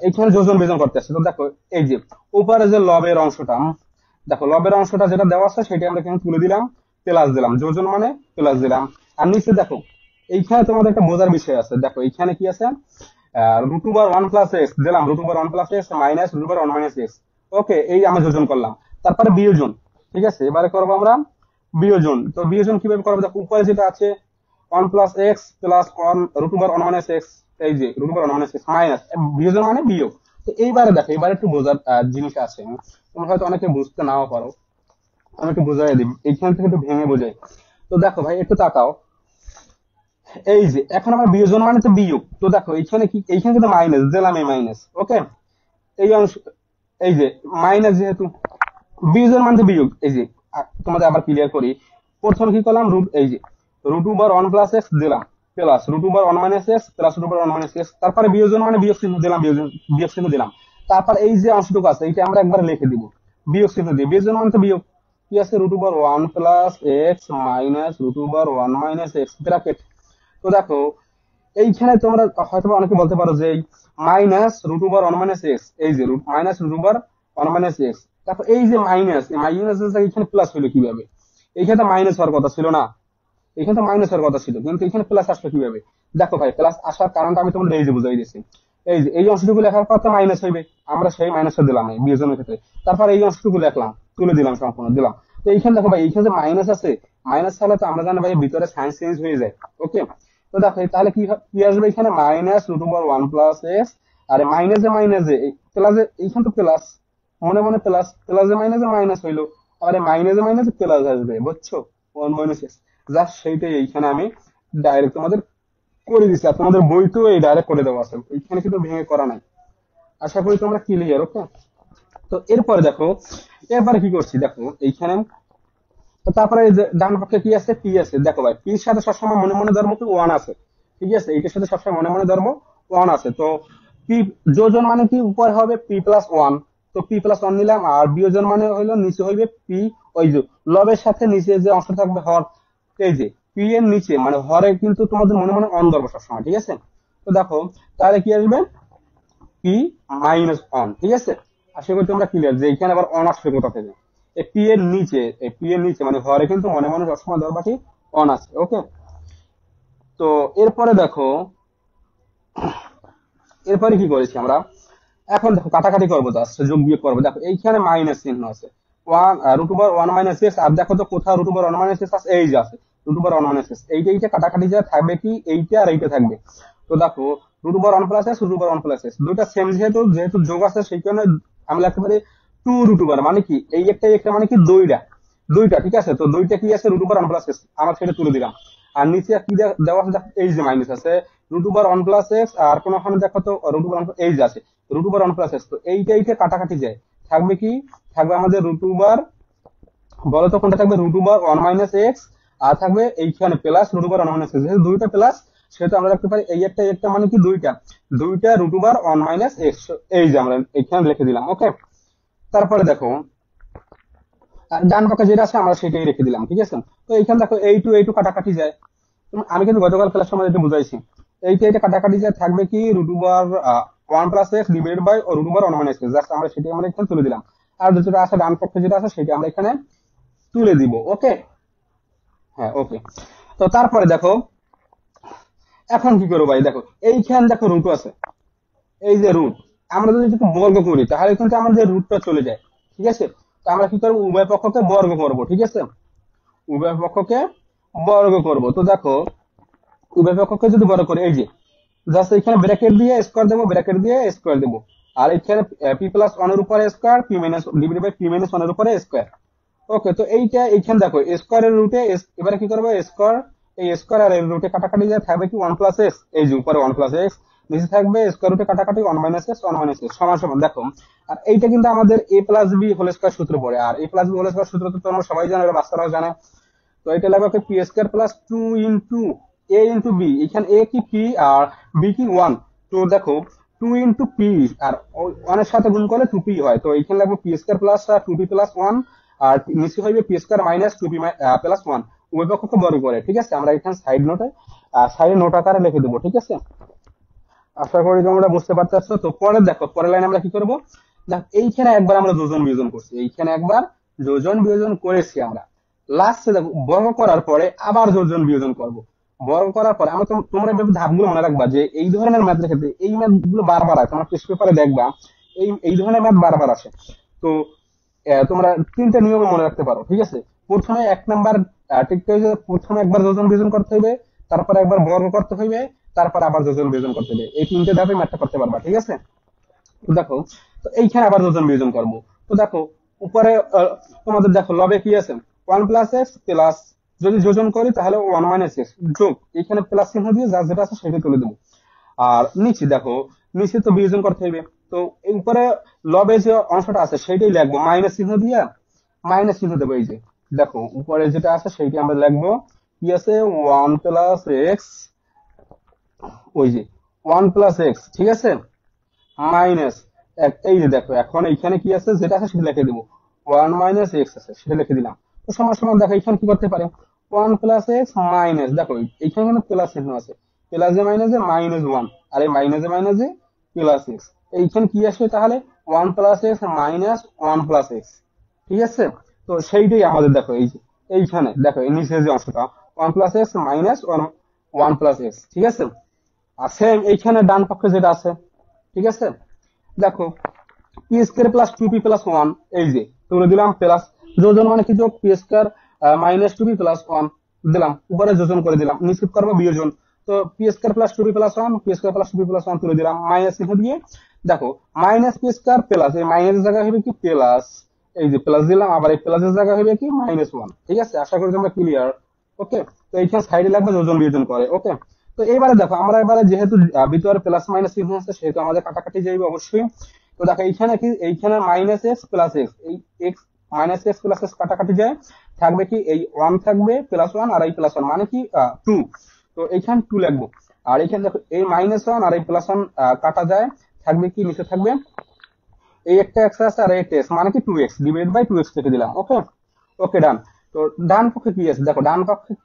এখানে যোজন বিয়োজন করতে আছে। তো দেখো এই যে উপরে যে লবের অংশটা, দেখো লবের অংশটা যেটা দেওয়া আছে সেটা আমরা এখানে তুলে দিলাম, প্লাস দিলাম, যোজন মানে প্লাস দিলাম। আর নিচে দেখো এইখানে তোমাদের একটা বোঝার বিষয় আছে, দেখো এইখানে কি আছে, root over one plus x দিলাম, root over one plus x minus root over one minus x. Okay, এই আমরা যোজন করলাম, তারপরে বিয়োজন, ঠিক আছে। এবারে করবো আমরা বিয়োজন। তো বিয়োজন কিভাবে করবো, দেখো উপরে যেটা আছে one plus X plus one root over one minus X, এই যে root over one minus X minus, বিয়োজন মানে বিয়োগ। তো এইবারে দেখো এবারে একটু বোঝার জিনিস আছে, তোমরা হয়তো অনেকে বুঝতে নাও পারো, আমি একটু বোঝাই দিই, এইখান থেকে একটু ভেঙে বোঝাই। তো দেখো ভাই একটু তাকাও, এই যে এখন আমার বিয়োজন মানে তো বিয়োগ, তো দেখো এইখানে কি, এইখানে কিন্তু মাইনাস দিলাম, এই মাইনাস। ওকে, এই অংশ, এই যে মাইনাস, যেহেতু বিয়োজন মানে তো বিয়োগ, এই যে তোমাদের আবার ক্লিয়ার করি। প্রথম কি করলাম, রুট, এই যে root over one plus x দিলাম, plus root over one minus x plus root over one minus x, তারপরে বিয়োজন মানে বিয়োগ চিহ্ন দিলাম, বিয়োগ চিহ্ন দিলাম। তারপর এই যে অংশটুকু আছে এইটা আমরা একবার লিখে দিব বিয়োগ চিহ্ন দিয়ে, বিয়োজন মানে তো বিয়োগ, কি আছে root over one plus x minus root over one minus X bracket. তো দেখো এইখানে তোমরা হয়তো অনেকে বলতে পারো যে minus root over one minus X, এই যে minus root over one minus X, দেখো এই যে মাইনাস, এই মাইনাস এখানে প্লাস হলো কিভাবে, এইখানে তো মাইনাস হওয়ার কথা ছিল না, এখানে তো মাইনাস হওয়ার কথা ছিল, কিন্তু এখানে প্লাস আসলো কিভাবে? দেখো ভাই, প্লাস আসার কারণটা আমি তোমাদের এই যে বুঝাই দিচ্ছি। এই যে এই অংশটুকু লেখার পর তো মাইনাস হইবে, আমরা সেই মাইনাসটা দিলাম এই বিয়োজনের ক্ষেত্রে। তারপর এই অংশটুকু লিখলাম, তুলে দিলাম, সম্পূর্ণ দিলাম। তো এইখানে দেখো ভাই, এইখানে যে মাইনাস আছে, মাইনাস হলে তো আমরা জানি ভাই ভিতরে সাইন চেঞ্জ হয়ে যায়। ওকে, তো দেখো তাহলে কি আসবে এখানে? Minus root over one plus X. আরে মাইনাসে মাইনাসে প্লাসে, এইখানে তো প্লাস, মনে মনে প্লাস, প্লাসে মাইনাসে মাইনাস হইলো, আরে মাইনাসে মাইনাসে প্লাস আসবে, বুঝছো? ওয়ান মাইনাস এক্স, জাস্ট সেইটাই এইখানে আমি ডাইরেক্ট তোমাদের করে দিচ্ছি। আর তোমাদের বইতেও এই ডাইরেক্ট করে দেওয়া আছে, এইখানে কিন্তু ভেঙে করা নাই। আশা করি তোমরা ক্লিয়ার। ওকে, তো এরপরে দেখো, এরপরে কি করছি দেখো এইখানে। তো তারপরে এই যে ডান পক্ষে কি আছে? পি আছে। দেখো ভাই, পির সাথে সবসময় মনে মনে ধর্ম কি ওয়ান আছে, ঠিক আছে? এইটার সাথে সবসময় মনে মনে ধর্ম ওয়ান আছে। তো পি যোজন মানে কি উপরে হবে পি প্লাস ওয়ান, তো পি প্লাস ওয়ান নিলাম। আর বিয়োজন মানে হইলো নিচে হইবে পি, ওই যে লবের সাথে নিচে যে অংশ থাকবে হর, এই যে পি এর নিচে মানে হরে কিন্তু তোমাদের মনে মনে অন ধরবো সবসময়, ঠিক আছে? তো দেখো তাহলে কি আসবে? পি মাইনাস ওয়ান, ঠিক আছে? আশা করি তোমরা ক্লিয়ার যে এখানে আবার অন আসবে কোথা থেকে। এই পি এর নিচে, এই পি এর নিচে মানে হরে কিন্তু মনে মনে সবসময় ধরবা কি অন আছে। ওকে, তো এরপরে দেখো, এরপরে কি করেছি আমরা? এখন দেখো কাটাকাটি করবো, জাস্ট যোগ বিয়োগ করবো। দেখো এইখানে মাইনাস চিহ্ন আছে, one root over one minus x. আর দেখো তো কোথাও root over one minus x আছে? এই যে আছে root over one minus x. এইটা এইটা কাটাকাটি যা থাকবে কি এইটা আর এইটা থাকবে। তো দেখো root over one plus X, root over one plus X দুইটা সেম, যেহেতু যেহেতু যোগ আছে সেই কারণে আমি লিখতে পারি টু রুট ওভার, মানে কি এই একটা একটা মানে কি দুইটা, দুইটা, ঠিক আছে? তো দুইটা কি আছে? Root over one plus X, আমার সেটা তুলে দিলাম। আর নিচে কি দেওয়া আছে? দেখো এই যে মাইনাস আছে root over one plus x, আর কোনখানে দেখো তো রুট ওভার এই যে আছে root over one plus x. তো এইটা এইটা কাটাকাটি যায়, থাকবে কি? থাকবে আমাদের রুট ওভার, বলো তো কোনটা থাকবে? Root over one minus x. আর থাকবে এইখানে plus root over one minus x, যেহেতু দুইটা প্লাস সেহেতু আমরা রাখতে পারি এই একটা একটা মানে কি দুইটা, দুইটা root over one minus X. এই যে আমরা এখানে লিখে দিলাম। ওকে, তারপরে দেখো আর ডান পক্ষে যেটা আছে আমরা সেটাই রেখে দিলাম, ঠিক আছে? তো এইখানে দেখো এই টু কাটাকাটি যায়। আমি কিন্তু গতকাল ক্লাস সময় এটা বুঝাইছি। এইটা এটা কাটাকাটি যায়, থাকবে কি root over one plus X divide by root over one minus X, just আমরা সেটা আমরা এখানে তুলে দিলাম। আর যেটা আছে ডান পক্ষে যেটা আছে সেটা আমরা এখানে তুলে দিব। ওকে, হ্যাঁ ওকে। তো তারপরে দেখো এখন কি করবো ভাই? দেখো এইখানে দেখো রুট আছে, এই যে রুট, আমরা যদি একটু বর্গ করি তাহলে কিন্তু আমাদের রুটটা চলে যায়, ঠিক আছে? তো আমরা কি করবো? উভয় পক্ষকে বর্গ করব, ঠিক আছে? উভয় পক্ষকে বর্গ করব। তো দেখো উভয় পক্ষকে যদি বর্গ করি, এই যে জাস্ট এখানে ব্র্যাকেট দিয়ে স্কোয়ার দেবো, ব্র্যাকেট দিয়ে স্কোয়ার দেবো। আর এখানে পি প্লাস ওয়ান এর উপরে square, P minus divide by P minus one এর উপরে স্কোয়ার। ওকে, তো এইটা এইখানে দেখো স্কোয়ারের রুটে এবারে কি করবো? স্কোয়ার, এই স্কোয়ার আর এর রুটে কাটাকাটি যায়, থাকবে কি ওয়ান প্লাস এক্স, এই যে উপরে ওয়ান প্লাস এক্স, নিচে থাকবে স্কোয়ার রুটে কাটাকাটি one minus x, one minus x সমান সমান। দেখো আর এইটা কিন্তু আমাদের এ প্লাস বি হোল স্কোয়ার সূত্র পড়ে, আর এ প্লাস বি হোল স্কোয়ার সূত্র তো তোমরা সবাই জানো, বাচ্চারাও জানে। তো এটা লাগবে p square plus two into a into b, এখানে এ কি পি আর বি কি ওয়ান। তো দেখো টু ইন্টু পি আর ওয়ানের সাথে গুণ করলে টু পি হয়, তো এখানে লাগবে p square plus two p plus one. আর নিচে হইবে p square minus two p plus one, উভয় পক্ষকে বর্গ করে, ঠিক আছে? আমরা এখানে সাইড নোটে সাইড নোট আকারে লিখে দেবো, ঠিক আছে? আশা করি তোমরা বুঝতে পারতেছো। তো পরে দেখো পরের লাইনে আমরা কি করব? দেখ এইখানে একবার আমরা যোজন বিয়োজন করছি, এইখানে একবার যোজন বিয়োজন করেছি আমরা। লাস্টে দেখো বর্গ করার পরে আবার যোজন বিয়োজন করব। বর্গ করার পরে আমরা তোমরা এভাবে ধাপগুলো মনে রাখবা যে এই ধরনের ম্যাথের ক্ষেত্রে এই ম্যাথ গুলো বারবার আসে, তোমরা টেস্ট পেপারে দেখবা এই এই ধরনের ম্যাথ বারবার আসে। তো তোমরা তিনটা নিয়ম মনে রাখতে পারো, ঠিক আছে? প্রথমে এক নাম্বার টিকতে হইবে, প্রথমে একবার যোজন বিয়োজন করতে হইবে, তারপর একবার বর্গ করতে হইবে, তারপর আবার যোজন বিয়োজন করতে হবে। এই তিনটে ধাপে ম্যাথটা করতে পারবা, ঠিক আছে? তো দেখো, তো এইখানে আবার যোজন বিয়োজন করবো। তো দেখো উপরে তোমাদের দেখো লবে কি আছে? ওয়ান প্লাস এক্স প্লাস, যদি যোজন করি তাহলে ওয়ান মাইনাস এক্স যোগ, এখানে প্লাস চিহ্ন দিয়ে যা যেটা আছে সেটা তুলে দেবো। আর নিচে দেখো, নিচে তো বিয়োজন করতে হবে। তো এই উপরে লবে যে অংশটা আছে সেটাই লিখবো মাইনাস চিহ্ন দিয়ে, মাইনাস চিহ্ন দেবো। এই যে দেখো উপরে যেটা আছে সেইটা আমরা লিখবো কি আছে? ওয়ান প্লাস এক্স, ওই যে ওয়ান প্লাস এক্স, ঠিক আছে? মাইনাস, এই যে দেখো এখন এইখানে কি আছে? যেটা আছে সেটা লিখে দেবো, ওয়ান মাইনাস এক্স আছে সেটা লিখে দিলাম। তো সমান সমান দেখো এখানে কি করতে পারে? ওয়ান প্লাস এক্স মাইনাস, দেখো এইখানে কিন্তু প্লাস চিহ্ন আছে, প্লাস এ মাইনাস এ মাইনাস ওয়ান, আর এই মাইনাস এ প্লাস এক্স। এইখানে কি আসবে তাহলে? One plus x minus one plus x, ঠিক আছে? তো সেইটাই আমাদের দেখো এই যে এইখানে দেখো এই নিচে যে অংশটা 1 + x মাইনাস 1 + x, ঠিক আছে। আর সেম এইখানে ডান পক্ষে যেটা আছে, ঠিক আছে। দেখো পি স্কোয়ার প্লাস 2p + 1, এই যে তুলে দিলাম প্লাস যোজন মানে কি যোগ, পি স্কোয়ার -2p + 1 দিলাম, উপরে যোজন করে দিলাম, নিচে করবো বিয়োজন। তো P square plus 2p + 1, P square plus 2p + 1 তুলে দিলাম মাইনাস চিহ্ন দিয়ে। দেখো মাইনাস পি স্কোয়ার প্লাস, এই মাইনাস জায়গায় হবে কি প্লাস, এই যে প্লাস দিলাম, আবার এই প্লাসের জায়গায় হবে কি -1, ঠিক আছে। আশা করি তোমরা ক্লিয়ার। ওকে, তো এইখানে সাইডে লাগবে যোজন বিয়োজন করে। ওকে, তো এইবারে দেখো আমরা এবারে যেহেতু ভিতরে প্লাস মাইনাস চিহ্ন আছে সেহেতু আমাদের কাটাকাটি যাইবে অবশ্যই। তো দেখো এইখানে কি, এইখানে -x + x, এই x -x + x কাটাকাটি যায়, থাকবে কি এই 1 থাকবে +1, আর এই +1 মানে কি 2। তো এইখানে 2 লিখবো। আর এইখানে দেখো এই -1 আর এই +1 কাটা যায়, থাকবে কি নিচে থাকবে এই একটা x আছে আর এই একটা x মানে কি 2x, /2x লিখে দিলাম। ওকে, ওকে ডান। তো ডান পক্ষে কি আছে দেখো, ডান পক্ষে কি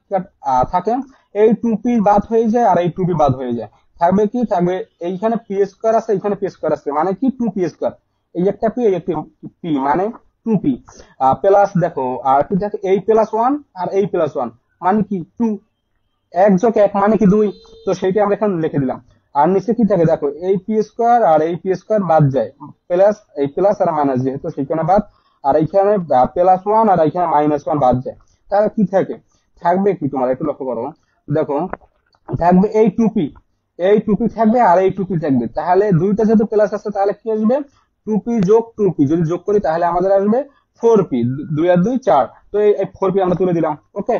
থাকে, এই 2p বাদ হয়ে যায় আর এই 2p বাদ হয়ে যায়, থাকবে কি থাকবে এইখানে p² আছে, এইখানে p² আছে মানে কি 2p², এই একটা p এই একটা p মানে 2p প্লাস দেখো আর কি থাকে এই +1 আর এই +1 মানে কি 2, 1 + 1 মানে কি 2, তো সেইটা আমরা এখানে লিখে দিলাম। আর নিচে কি থাকে দেখো এই p² আর এই p² বাদ যায়, প্লাস এই প্লাস আর মাইনাস যেহেতু সেখানে বাদ, আর এইখানে +1 আর এইখানে -1 বাদ যায়, তাহলে কি থাকে, থাকবে কি তোমার একটু লক্ষ্য করো। দেখো থাকবে এই 2p, এই 2p থাকবে আর এই 2p থাকবে, তাহলে দুইটা যেহেতু প্লাস আছে তাহলে কি আসবে 2p + 2p, যদি যোগ করি তাহলে আমাদের আসবে 4p, 2 আর 2 4, তো এই 4p আমরা তুলে দিলাম। ওকে,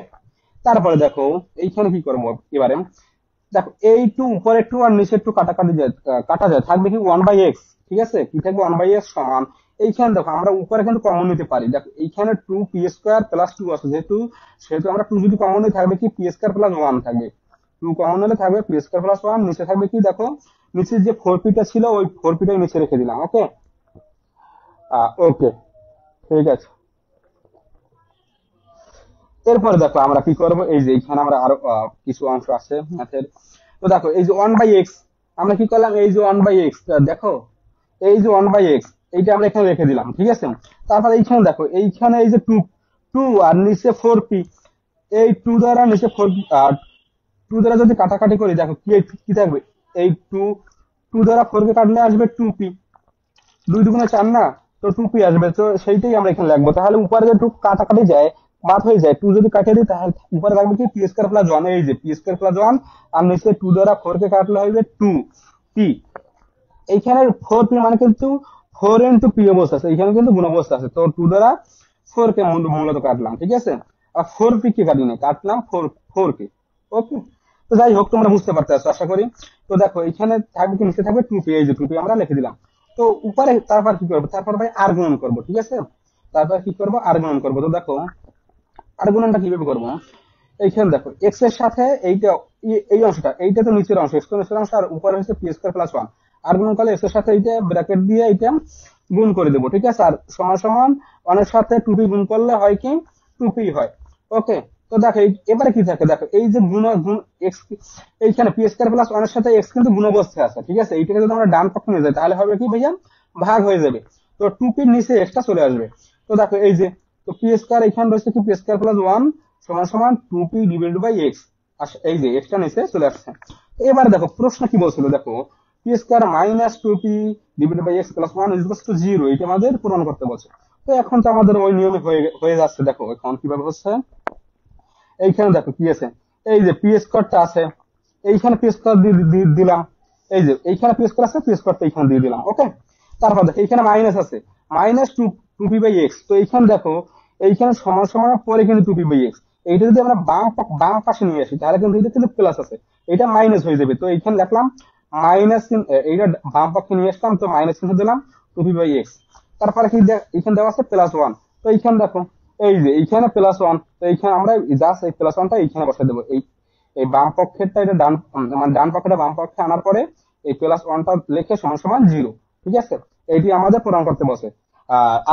তারপরে দেখো এইখানে কি করবো এবারে, দেখো এই টু উপরে 2 আর নিচে 2 কাটাকাটি যায়, কাটা যায়, থাকবে কি 1/x, ঠিক আছে, কি থাকবে 1/x সমান, এইখানে দেখো আমরা উপরে কিন্তু কমন নিতে পারি, দেখো এইখানে 2p² + 2 আছে যেহেতু, সেহেতু আমরা 2 যদি কমন নিই থাকবে কি p² + 1 থাকবে, 2 কমন নিলে থাকবে p² + 1, নিচে থাকবে কি দেখো নিচে যে 4p ছিল ওই 4p নিচে রেখে দিলাম। ওকে, ওকে, ঠিক আছে। এরপরে দেখো আমরা কি করব, এই যে এখানে আমরা আরো কিছু অংশ আছে ম্যাথের। তো দেখো এই যে 1/x আমরা কি করলাম, এই যে 1/x দেখো, এই যে 1/x এইটা আমরা এখানে রেখে দিলাম, ঠিক আছে। তারপর এইখানে দেখো এইখানে এই যে 2, 2 আর নিচে 4p, এই 2 দ্বারা নিচে 4 আর 2 দ্বারা যদি কাটাকাটি করি দেখো কি কি থাকবে, এই 2, 2 দ্বারা 4 কে কাটলে আসবে 2p, 2 দুগুণে 4 না, তো 2p আসবে, তো সেইটাই আমরা এখানে লিখবো। তাহলে উপরে যে 2 কাটাকাটি যায় বাদ হয়ে যায়, 2 যদি কাটিয়ে দিই তাহলে উপরে থাকবে কি p² + 1, এই যে p² + 1 আর নিচে 2 দ্বারা 4 কে কাটলে হবে 2p, এইখানে 4p মানে কিন্তু 4 ইন্টু p অবস্থা আছে, এইখানে কিন্তু গুণ অবস্থা আছে, তো 2 দ্বারা 4 কে মূলত কাটলাম, ঠিক আছে। আর 4p কে কাটিনি, কাটলাম 4 কে। ওকে, তো যাই হোক তোমরা বুঝতে পারতেছো আশা করি। তো দেখো এখানে থাকবে কি নিচে থাকবে 2p, এই যে 2p আমরা লিখে দিলাম। তো উপরে তারপর কি করবো, তারপর ভাই আর গুণন করবো, ঠিক আছে। তারপর কি করবো, আর গুণন করবো। তো দেখো আর গুণনটা কিভাবে করবো, এইখানে দেখো এক্স এর সাথে এইটা, এই অংশটা, এইটা তো নিচের অংশ, এক্স তো নিচের অংশ, আর উপরে হচ্ছে p² + 1, আর গুণ করলে এক্স এর সাথে এইটা ব্র্যাকেট দিয়ে এইটা গুণ করে দেবো, ঠিক আছে। আর সমান সমান অনেক সাথে 2p গুণ করলে হয় কি 2p হয়। ওকে, তো দেখো এবারে কি থাকে, দেখো এই যে গুণ এক্স, এইখানে p² + 1 এর সাথে এক্স কিন্তু গুণ অবস্থায় আছে, ঠিক আছে। এইটাকে যদি আমরা ডান পক্ষে নিয়ে যাই তাহলে হবে কি ভাইয়া ভাগ হয়ে যাবে, তো 2p নিচে এক্সটা চলে আসবে। তো দেখো এই যে, তো p² এখানে রয়েছে কি p² + 1 সমান সমান 2p/x, এই যে এক্সটা নিচে চলে আসছে। এবার দেখো প্রশ্ন কি বলছিল, দেখো p² - 2p/x + 1 = 0, এটা আমাদের পূরণ করতে বলছে। তো এখন তো আমাদের ওই নিয়মে হয়ে হয়ে যাচ্ছে। দেখো এখন কিভাবে হচ্ছে, এইখানে দেখো কি আছে, এই যে p² আছে, এইখানে p² দিলাম, এই যে এইখানে p² আছে, p² এইখানে দিয়ে দিলাম। ওকে, তারপর দেখো এইখানে মাইনাস আছে, -2p/x, তো এইখানে দেখো এইখানে সমান সমান পরে কিন্তু 2p/x, এইটা যদি আমরা বাম পাশে নিয়ে আসি তাহলে কিন্তু এটা কিন্তু প্লাস আছে, এটা মাইনাস হয়ে যাবে। তো এইখানে লিখলাম মাইনাস, এইটা বাম পক্ষে নিয়ে আসলাম, তো মাইনাস চিহ্ন দিলাম 2p/x। তারপরে কি এখানে দেওয়া আছে +1, তো এইখানে দেখো এই যে এইখানে +1, তো এইখানে আমরা জাস্ট এই +1টা এইখানে বসে দেবো, এই এই বাম পক্ষেরটা এটা ডান, মানে ডান পক্ষেটা বাম পক্ষে আনার পরে এই +1টা লিখে সমান সমান 0, ঠিক আছে। এইটি আমাদের পূরণ করতে বসে।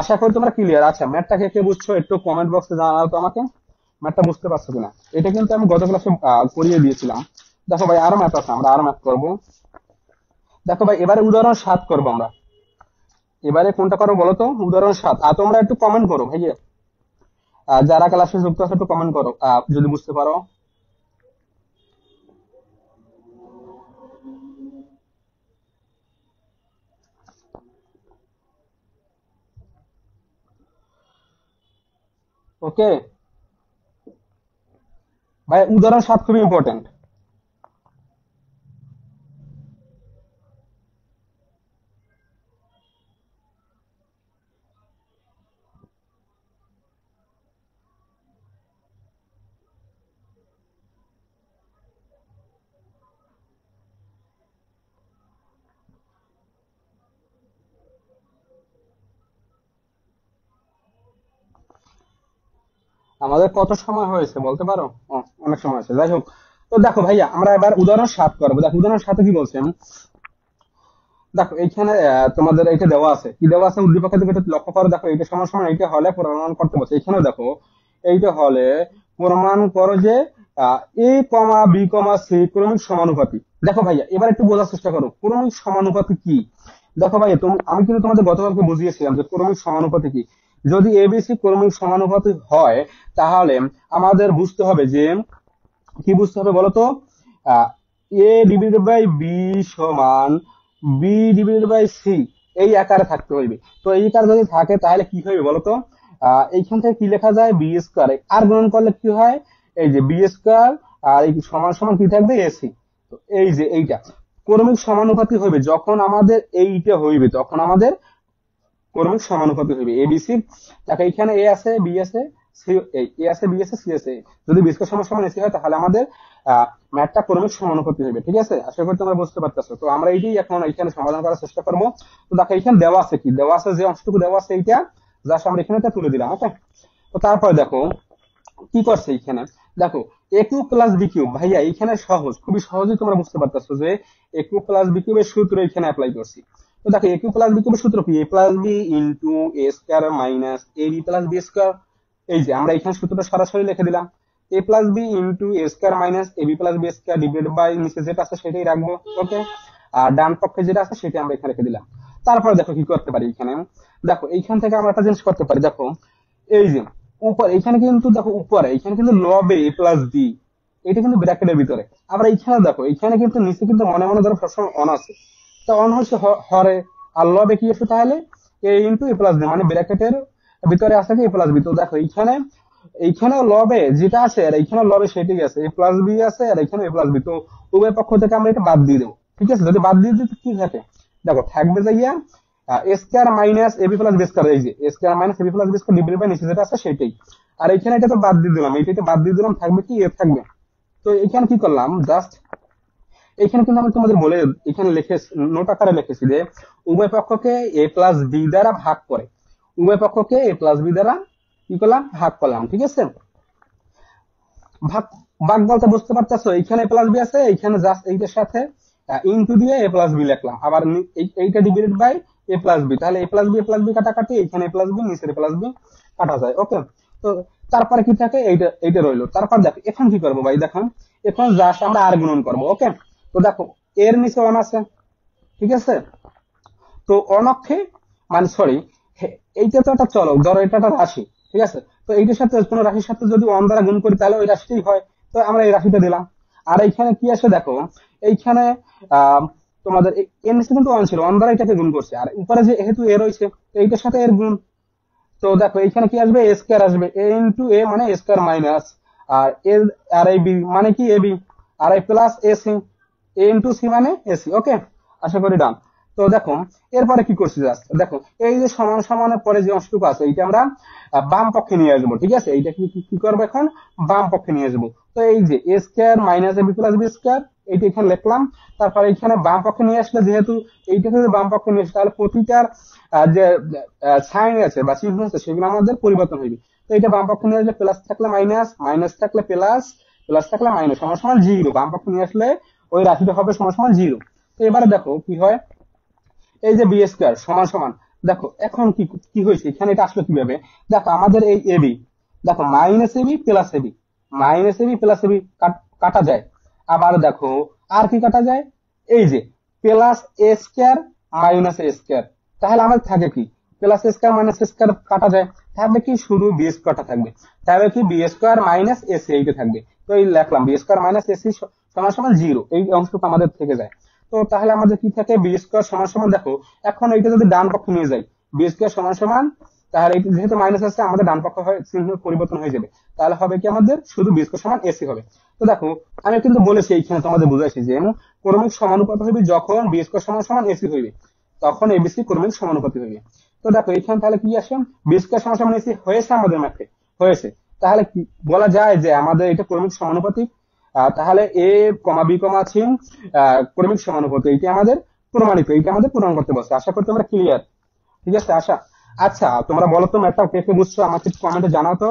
আশা করি তোমরা ক্লিয়ার। আচ্ছা ম্যাথটা কে কে বুঝছো একটু কমেন্ট বক্সে জানাও তো আমাকে, ম্যাথটা বুঝতে পারছো কিনা। এটা কিন্তু আমি গত ক্লাসে করিয়ে দিয়েছিলাম। দেখো ভাই আরো ম্যাথ আছে, আমরা আরো ম্যাথ করবো। দেখো ভাই এবারে উদাহরণ 7 করবো আমরা, এবারে কোনটা করো বলো তো, উদাহরণ 7। আর তোমরা একটু কমেন্ট করো ভাইয়া, যারা ক্লাসে যুক্ত আছে একটু কমেন্ট করো যদি বুঝতে পারো। ওকে ভাই, উদাহরণ 7 খুবই ইম্পর্টেন্ট। আমাদের কত সময় হয়েছে বলতে পারো? ও, অনেক সময় আছে, যাই হোক। তো দেখো ভাইয়া, আমরা এবার উদাহরণ 7 করবো। দেখো উদাহরণ 7 কি বলছেন। দেখো এইখানে তোমাদের এইটা দেওয়া আছে, কি দেওয়া আছে উদ্দীপকের দিকে একটু লক্ষ্য করো। দেখো এইটা সমান সমান এইটা হলে প্রমাণ করতে বলছে। এখানেও দেখো এইটা হলে প্রমাণ করো যে এ কমা বি কমা সি ক্রমিক সমানুপাতি। দেখো ভাইয়া, এবার একটু বোঝার চেষ্টা করো ক্রমিক সমানুপাতি কি। দেখো ভাইয়া, আমি কিন্তু তোমাদের গতকালকে বুঝিয়েছিলাম যে ক্রমিক সমানুপাতি কি। যদি এবিসি ক্রমিক সমানুপাতি হয়, তাহলে আমাদের বুঝতে হবে যে, কি বুঝতে হবে বলতো, এ ডিভাইডেড বাই বি সমান বি ডিভাইডেড বাই সি, এই আকারে থাকতে হইবে। তো এই আকার যদি থাকে তাহলে কি হবে বলতো, এইখান থেকে কি লেখা যায়, বি স্কোয়ার আর গুণন করলে কি হয়, এই যে বি স্কোয়ার আর এই সমান সমান কি থাকবে, এসি। তো এই যে এইটা ক্রমিক সমানুপাতি হইবে যখন আমাদের এইটা হইবে, তখন আমাদের ক্রমিক সমানুপাতি হইবে এবিসি। দেখো এখানে এ আছে বি আছে সি, এ আছে বি আছে সি আছে, যদি বি স্কয়ার সমান সমান এসি হয় তাহলে আমাদের ম্যাথটা ক্রমিক সমানুপাতি হইবে। ঠিক আছে, আশা করি তোমরা বুঝতে পারতেছো। তো আমরা এইটাই এখন এখানে সমাধান করার চেষ্টা করবো। তো দেখো এখানে দেওয়া আছে, কি দেওয়া আছে, যে অংশটুকু দেওয়া আছে এইটা জাস্ট আমরা এখানে তুলে দিলাম। ওকে, তো তারপরে দেখো কি করছে এইখানে। দেখো এ কিউব প্লাস বি কিউব, ভাইয়া এইখানে সহজ, খুবই সহজেই তোমরা বুঝতে পারতেছো যে এ কিউব প্লাস বি কিউবের সূত্র এখানে অ্যাপ্লাই করছি। তো দেখো এ কিউব প্লাস বি কিউবের সূত্র কি, a plus b into a square minus a B plus B square. এই যে আমরা এখানে সূত্রটা সরাসরি লিখে দিলাম, a plus b into a square minus a B plus B square divide by নিচে যেটা আছে সেটাই রাখবো। ওকে, আর ডান পক্ষে যেটা আছে সেটা আমরা এখানে রেখে দিলাম। তারপরে দেখো কি করতে পারি এখানে। দেখো এইখান থেকে আমরা একটা জিনিস করতে পারি। দেখো এই যে উপর এখানে কিন্তু, দেখো উপরে এখানে কিন্তু লবে এ প্লাস বি, এটা কিন্তু ব্র্যাকেটের ভিতরে। আবার এইখানে দেখো এইখানে কিন্তু নিচে কিন্তু মনে মনে ধরো সবসময় অন আছে, তো অন হচ্ছে হরে, আর লবে কি আছে তাহলে এ ইন্টু এ প্লাস বি, মানে ব্র্যাকেটের ভিতরে আছে কি এ প্লাস বি। তো দেখো এইখানে এইখানে লবে যেটা আছে আর এইখানে লবে সেটাই আছে, এ প্লাস বি আছে আর এখানে এ প্লাস বি। তো উভয় পক্ষ থেকে আমরা এটা বাদ দিয়ে দেবো। ঠিক আছে, যদি বাদ দিয়ে দিই তো কি থাকে, দেখো থাকবে যাইয়া a square minus AB plus B square, এই যে a square minus AB plus B square divide by নিচে যেটা আছে সেটাই। আর এখানে এটা তো বাদ দিয়ে দিলাম, এইটা বাদ দিয়ে দিলাম, থাকবে কি এ থাকবে। তো এখানে কি করলাম, জাস্ট এখানে কিন্তু আমি তোমাদের বলে এখানে লিখে নোট আকারে লিখেছি যে উভয় পক্ষকে এ প্লাস বি দ্বারা ভাগ করে, উভয় পক্ষকে এ প্লাস বি দ্বারা কি করলাম, ভাগ করলাম। ঠিক আছে, ভাগ ভাগ বলতে বুঝতে পারতেছো, এইখানে প্লাস বি আছে, এইখানে জাস্ট এইটার সাথে ইনটু দিয়ে এ প্লাস বি লিখলাম, আবার এইটা divided by A plus B, তাহলে এ প্লাস বি কাটাকাটি, এখানে এ প্লাস বি নিচের প্লাস বি কাটা যায়। ওকে, তো তারপরে কি থাকে, এইটা এইটা রইলো। তারপর দেখো এখন কি করবো ভাই, দেখো এখন জাস্ট আমরা আর গুণন করবো। ওকে, তো দেখো এর নিচে ওয়ান আছে, ঠিক আছে, তো অনক্ষে মানে সরি, এইটা তো একটা চলক, ধরো এটা একটা রাশি। ঠিক আছে, তো এইটার সাথে কোনো রাশির সাথে যদি ওয়ান দ্বারা গুণ করি তাহলে ওই রাশিটাই হয়। তো আমরা এই রাশিটা দিলাম। আর এইখানে কি আছে দেখো, এইখানে তোমাদের এর নিচে কিন্তু ওয়ান ছিল, ওয়ান দ্বারা এটাকে গুণ করছে, আর উপরে যেহেতু এ রয়েছে এইটার সাথে এর গুণ। তো দেখো এইখানে কি আসবে, এ স্কয়ার আসবে, এ ইন্টু এ মানে এ স্কয়ার মাইনাস, আর এর আর এই বি মানে কি এ বি, আর এই plus A C, A into C মানে এসি। ওকে, আশা করি ডান। তো দেখো এরপরে কি করছি, জাস্ট দেখো এই যে সমান সমানের পরে যে অংশটুকু আছে এইটা আমরা বাম পক্ষে নিয়ে আসবো। ঠিক আছে, এইটা কি কি করবো এখন, বাম পক্ষে নিয়ে আসবো। তো এই যে a square minus a B plus B square, এইটা এখানে লিখলাম। তারপরে এখানে বাম পক্ষে নিয়ে আসলে, যেহেতু এইটাকে যদি বাম পক্ষে নিয়ে আসে তাহলে প্রতিটার যে সাইন আছে বা চিহ্ন আছে সেগুলো আমাদের পরিবর্তন হইবে। তো এটা বাম পক্ষে নিয়ে আসলে প্লাস থাকলে মাইনাস, মাইনাস থাকলে প্লাস, প্লাস থাকলে মাইনাস, সমান সমান জিরো। বাম পক্ষে নিয়ে আসলে ওই রাশিটা হবে সমান সমান জিরো। তো এবারে দেখো কি হয়, এই যে বি স্কয়ার সমান সমান, দেখো এখন কি কি হয়েছে এখানে, এটা আসলে কিভাবে, দেখো আমাদের এই এবি, দেখো minus AB plus AB, minus AB plus AB কাটা যায়। আবার দেখো আর কি কাটা যায়, এই যে প্লাস এ স্কয়ার মাইনাস এ স্কয়ার, তাহলে আমাদের থাকে কি প্লাস স্কয়ার মাইনাস স্কয়ার কাটা যায়, থাকবে কি শুধু বি স্কয়ারটা থাকবে, থাকবে কি বি স্কয়ার মাইনাস এসি এইটা থাকবে। তো এই লিখলাম বি স্কয়ার মাইনাস এসি সমান সমান 0, এই অংশটুকু আমাদের থেকে যায়। তো তাহলে আমাদের কি থাকে, বি স্কয়ার সমান সমান, দেখো এখন এইটা যদি ডান পক্ষে নিয়ে যাই, বি স্কয়ার সমান সমান, তাহলে এটা যেহেতু মাইনাস আছে আমাদের ডান পক্ষ চিহ্ন পরিবর্তন হয়ে যাবে, তাহলে হবে কি আমাদের শুধু বি স্কয়ার সমান এসি হবে। তো দেখো আমি কিন্তু বলেছি এইখানে তোমাদের বুঝাইছি যে ক্রমিক সমানুপাত হইবে যখন বি স্কয়ার সমান সমান এসি হইবে, তখন এবিসি ক্রমিক সমানুপাতি হইবে। তো দেখো এখানে তাহলে কি আসে, বি স্কয়ার সমান সমান এসি হয়েছে আমাদের ম্যাথে, হয়েছে। তাহলে কি বলা যায় যে আমাদের এটা ক্রমিক সমানুপাতিক, তাহলে এ কমা বি কমা সি ক্রমিক সমানুপাতি, এইটা আমাদের প্রমাণিত, এইটা আমাদের প্রমাণ করতে বলছে। আশা করি তোমরা ক্লিয়ার, ঠিক আছে? আচ্ছা তোমরা বলো তো ম্যাথটা কে কে বুঝছো, আমাকে কমেন্টে জানাও তো।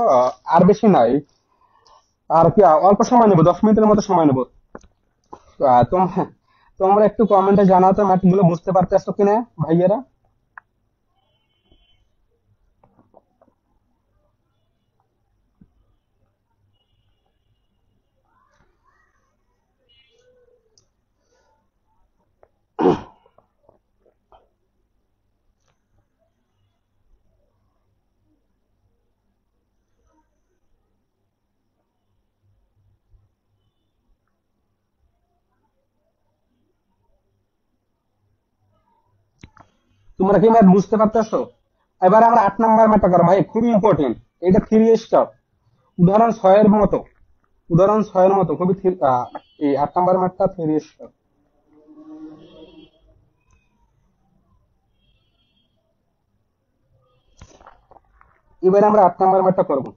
আর বেশি নাই, আর কি অল্প সময় নেবো, 10 মিনিটের মতো সময় নেবো। তোমরা একটু কমেন্টে জানাও তো ম্যাথ গুলো বুঝতে পারতেছো কিনা ভাইয়েরা। তোমরা কি ম্যাথ বুঝতে পারতেছো? এবার আমরা 8 নাম্বার ম্যাথটা করো ভাই, খুবই ইম্পর্টেন্ট, এটা 3 স্টেপ, উদাহরণ 6 এর মতো, উদাহরণ 6 এর মতো খুবই এই 8 নাম্বার ম্যাথটা 3 স্টেপ। এবারে আমরা 8 নাম্বার ম্যাথটা করবো।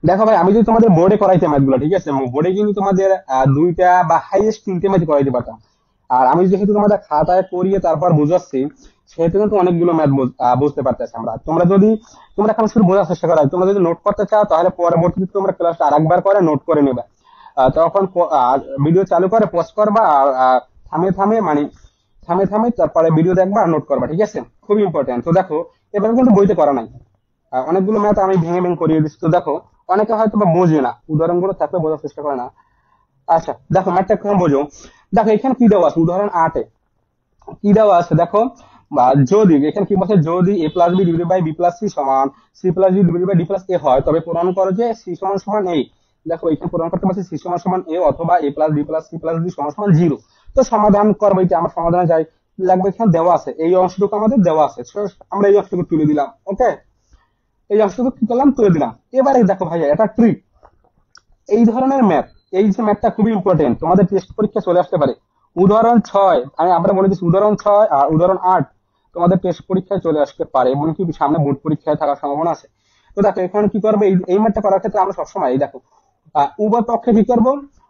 দেখো ভাই, আমি যদি তোমাদের বোর্ডে করাইতে ম্যাথ গুলো, ঠিক আছে, বোর্ডে কিন্তু তোমাদের 2টা বা হাইয়েস্ট 3টে ম্যাথ করাইতে পারতাম। আর আমি যেহেতু তোমাদের খাতায় করিয়ে তারপর বুঝাচ্ছি, সেহেতু কিন্তু অনেকগুলো ম্যাথ বুঝতে পারতেছি আমরা। তোমরা এখন শুধু বোঝার চেষ্টা করো, তোমরা যদি নোট করতে চাও তাহলে পরবর্তীতে তোমরা ক্লাসটা আরেকবার করে নোট করে নেবে। তখন ভিডিও চালু করে পজ করবা, আর থামে থামে মানে থামে থামে তারপরে ভিডিও দেখবা আর নোট করবা, ঠিক আছে? খুবই ইম্পর্টেন্ট। তো দেখো এভাবে কিন্তু বইতে করা নাই, অনেকগুলো ম্যাথ আমি ভেঙে ভেঙে করিয়ে দিচ্ছি। তো দেখো অনেকে হয়তো বা বোঝে না, উদাহরণগুলো থাকলে বোঝার চেষ্টা করে না। আচ্ছা দেখো ম্যাথটা কেমন বোঝো। দেখো এখানে কি দেওয়া আছে, উদাহরণ 8-এ কি দেওয়া আছে দেখো, বা যদি এখানে কি বলছে, যদি a plus b divided by B plus c সমান c plus b divided by d plus a হয়, তবে প্রমাণ করো যে সি সমান সমান এ। দেখো এখানে প্রমাণ করতে পারছি সি সমান সমান এ, অথবা a plus B plus c plus d সমান সমান 0। তো সমাধান করবো, এটা আমার সমাধানে যাই, লাগবে এখানে দেওয়া আছে, এই অংশটুকু আমাদের দেওয়া আছে, So, আমরা এই অংশটুকু তুলে দিলাম। ওকে, এই অংশটুকু কি করলাম, তুলে দিলাম। এবারে দেখো ভাইয়া এটা ট্রিক, এই ধরনের ম্যাথ, এই যে ম্যাথটা খুবই ইম্পর্টেন্ট, তোমাদের টেস্ট পরীক্ষা চলে আসতে পারে। উদাহরণ 6 আমরা বলে দিচ্ছি, উদাহরণ 6 আর উদাহরণ 8 তোমাদের টেস্ট পরীক্ষায় চলে আসতে পারে, এমনকি সামনে বোর্ড পরীক্ষায় থাকার সম্ভাবনা আছে। তো দেখো এখানে কি করবে, এই ম্যাথটা করার ক্ষেত্রে আমরা সবসময় এই দেখো উভয় পক্ষে কি করব,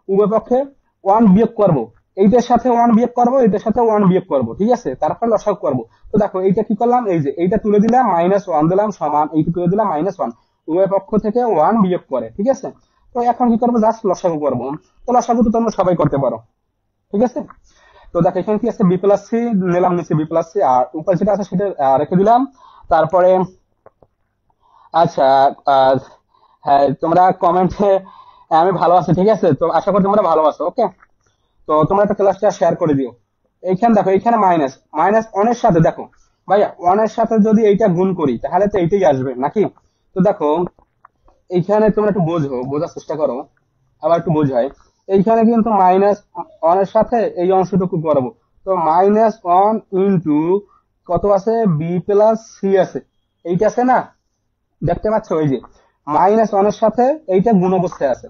উভয় পক্ষে 1 বিয়োগ করব, এইটার সাথে 1 বিয়োগ করব, এইটার সাথে 1 বিয়োগ করব, ঠিক আছে? তারপর লসাগু করব। তো দেখো এইটা কি করলাম, এই যে এইটা তুলে দিলাম, -1 দিলাম সমান, এইটা তুলে দিলাম -1, উভয় পক্ষ থেকে 1 বিয়োগ করে, ঠিক আছে? তো এখন কি করবো, জাস্ট লসাগু করবো। তো লসাগু তো তোমরা সবাই করতে পারো, ঠিক আছে? তো দেখো এখানে কি আছে, বি প্লাস সি নিলাম, নিচে বি প্লাস সি, আর উপরে যেটা আছে সেটা রেখে দিলাম। তারপরে আচ্ছা, আহ, হ্যাঁ তোমরা কমেন্টে আমি ভালো আছি, ঠিক আছে? তো আশা করি তোমরা ভালো আছো। ওকে, তো তোমরা একটা ক্লাসটা শেয়ার করে দিও। এইখানে দেখো, এইখানে মাইনাস মাইনাস ওয়ানের সাথে, দেখো ভাই ওয়ানের সাথে যদি এইটা গুণ করি তাহলে তো এইটাই আসবে নাকি? তো দেখো এইখানে তোমরা একটু বোঝার চেষ্টা করো, আবার একটু বোঝাই। এইখানে কিন্তু -1 এর সাথে এই অংশটুকু করবো, তো -1 ইন্টু কত আছে, বি প্লাস সি আছে, এইটা আছে না, দেখতে পাচ্ছ? ওই যে -1 এর সাথে এইটা গুণ অবস্থায় আছে,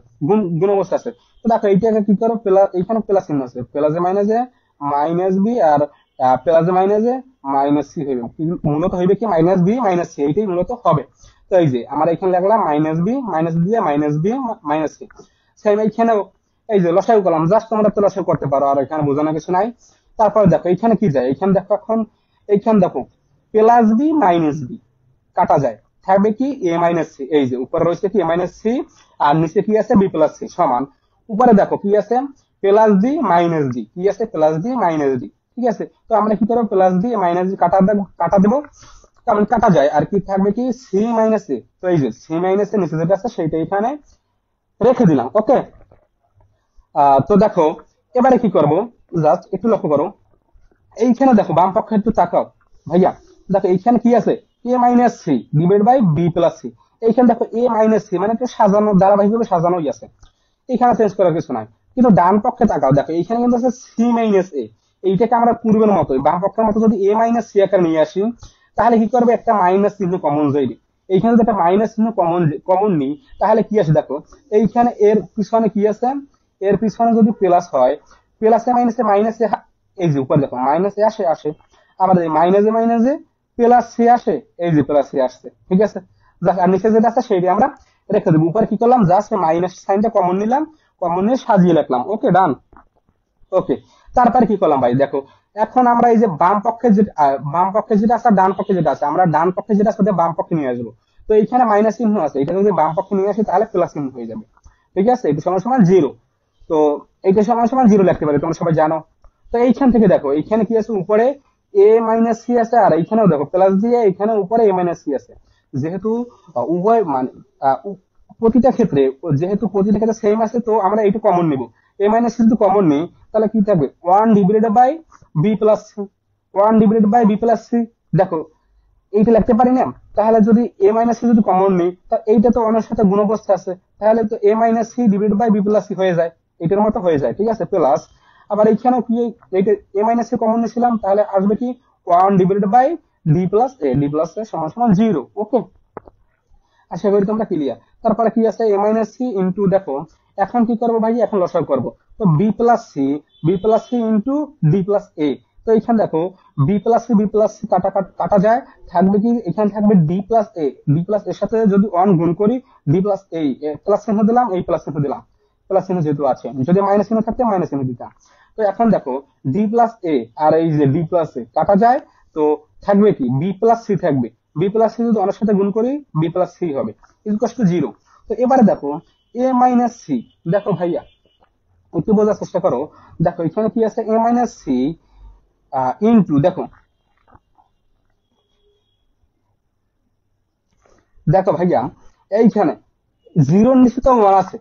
গুণ অবস্থায় আছে। তো দেখো এইটাকে কি করো, প্লাস, এইখানে প্লাস চিহ্ন আছে, প্লাসে মাইনাসে মাইনাস বি, আর প্লাসে মাইনাসে মাইনাস সি হইবে, মূলত হইবে কি মাইনাস বি মাইনাস সি, এইটাই মূলত হবে। তো এই যে আমরা এখানে লিখলাম মাইনাস বি মাইনাস দিয়ে minus B minus C, same এইখানেও এই যে লসাগু করলাম, জাস্ট তোমরা তো লসাগু করতে পারো, আর এখানে বোঝানোর কিছু নাই। তারপরে দেখো এইখানে কি যায়, এইখানে দেখো এখন, এইখানে দেখো প্লাস বি মাইনাস বি কাটা যায়, থাকবে কি এ মাইনাস সি, এই যে উপরে রয়েছে কি এ মাইনাস সি, আর নিচে কি আছে বি প্লাস সি সমান, উপরে দেখো কি আছে, প্লাস ডি মাইনাস ডি, কি আছে প্লাস ডি মাইনাস ডি, ঠিক আছে? তো আমরা কি করবো, প্লাস ডি মাইনাস ডি কাটা দেবো, কারণ কাটা যায়, আর কি থাকবে কি সি মাইনাস এ। তো এই যে সি মাইনাস এ নিচে যেটা আছে সেইটা এখানে রেখে দিলাম। ওকে, তো দেখো এবারে কি করব, জাস্ট একটু লক্ষ্য করো, এইখানে দেখো বাম পক্ষে একটু তাকাও ভাইয়া, দেখো এইখানে কি আছে, a minus c divide by B plus c. এইখানে দেখো এ মাইনাস সি মানে একটু সাজানো, ধারাবাহিকভাবে সাজানোই আছে, এখানে চেঞ্জ করার কিছু নাই। কিন্তু ডান পক্ষে তাকাও, দেখো এইখানে কিন্তু আছে সি মাইনাস এ। এইটাকে আমরা পূর্বের মতোই বাম পক্ষের মতো যদি এ মাইনাস সি আকারে নিয়ে আসি, তাহলে কি করবে, একটা মাইনাস চিহ্ন কমন যাইবে। এইখানে যদি একটা মাইনাস চিহ্ন কমন কমন নিই, তাহলে কি আছে দেখো, এইখানে এর পিছনে কি আছে, এর পিছনে যদি প্লাস হয়, প্লাসে মাইনাসে মাইনাসে, এই যে উপর দেখো মাইনাসে আসে আসে, আবার এই মাইনাসে মাইনাসে প্লাস সি আসে, এই যে প্লাস সি আসছে, ঠিক আছে। আর নিচে যেটা আছে সেইটা আমরা রেখে দেবো। উপরে কি করলাম, জাস্ট মাইনাস সাইনটা কমন নিলাম, কমন নিয়ে সাজিয়ে রাখলাম, ওকে ডান। ওকে, তারপরে কি করলাম ভাই দেখো, এখন আমরা এই যে বাম পক্ষে যেটা বাম পক্ষে যেটা আছে ডান পক্ষে যেটা আছে, আমরা ডান পক্ষে যেটা আছে বাম পক্ষে নিয়ে আসবো। তো এইখানে মাইনাস চিহ্ন আছে, এটা যদি বাম পক্ষে নিয়ে আসি তাহলে প্লাস চিহ্ন হয়ে যাবে, ঠিক আছে। এটা সমান সমান জিরো, তো এইটা সমান সমান জিরো লিখতে পারি, তোমরা সবাই জানো। তো এইখান থেকে দেখো, এইখানে কি আছে, উপরে এ মাইনাস সি আছে, আর এইখানেও দেখো প্লাস দিয়ে এখানে উপরে এ মাইনাস সি আছে। যেহেতু উভয় মানে প্রতিটা ক্ষেত্রে, যেহেতু প্রতিটা ক্ষেত্রে সেম আছে, তো আমরা এইটা কমন নিব। এ মাইনাস সি যদি কমন নিই, তাহলে কি থাকবে, one divided by B plus C, one divided by B plus C. দেখো এইটা লিখতে পারি না, তাহলে যদি এ মাইনাস সি যদি কমন নিই, তা এইটা তো অনেক সাথে গুণ অবস্থা আছে, তাহলে তো a minus c divide by B plus c হয়ে যায়, এটার মতো হয়ে যায়, ঠিক আছে। প্লাস আবার এইখানেও কি, এইটা এ মাইনাস সি কমন নিয়েছিলাম, তাহলে আসবে কি, one divide by d plus a, d plus a সমান সমান জিরো, ওকে। আশা করি তোমরা ক্লিয়ার। তারপরে কি আছে, এ মাইনাস সি ইন্টু, দেখো এখন কি করবো ভাই, এখন লসাগু করবো। তো b plus c into d plus a. তো এখানে দেখো বি প্লাস সি কাটা কাটা যায়, থাকবে কি, এখানে থাকবে D plus a. D plus এর সাথে যদি ওয়ান গুণ করি, ডি প্লাস এ প্লাস চিহ্ন দিলাম, এই প্লাস চিহ্ন দিলাম, প্লাস চিহ্ন যেহেতু আছে, যদি মাইনাস চিহ্ন থাকতে মাইনাস চিহ্ন দিতাম। তো এখন দেখো ডি প্লাস এ আর এই যে ডি প্লাস এ কাটা যায়, তো থাকবে কি, বি প্লাস সি থাকবে। বি প্লাস সি যদি অনেক সাথে গুণ করি, বি প্লাস সি হবে, ইকুয়াল টু জিরো। তো এবারে দেখো এ মাইনাস সি, দেখো ভাইয়া একটু বোঝার চেষ্টা করো, দেখো এখানে কি আছে, এ মাইনাস সি ইন্টু, দেখো দেখো ভাইয়া এইখানে জিরোর নিচে তো ওয়ান আছে,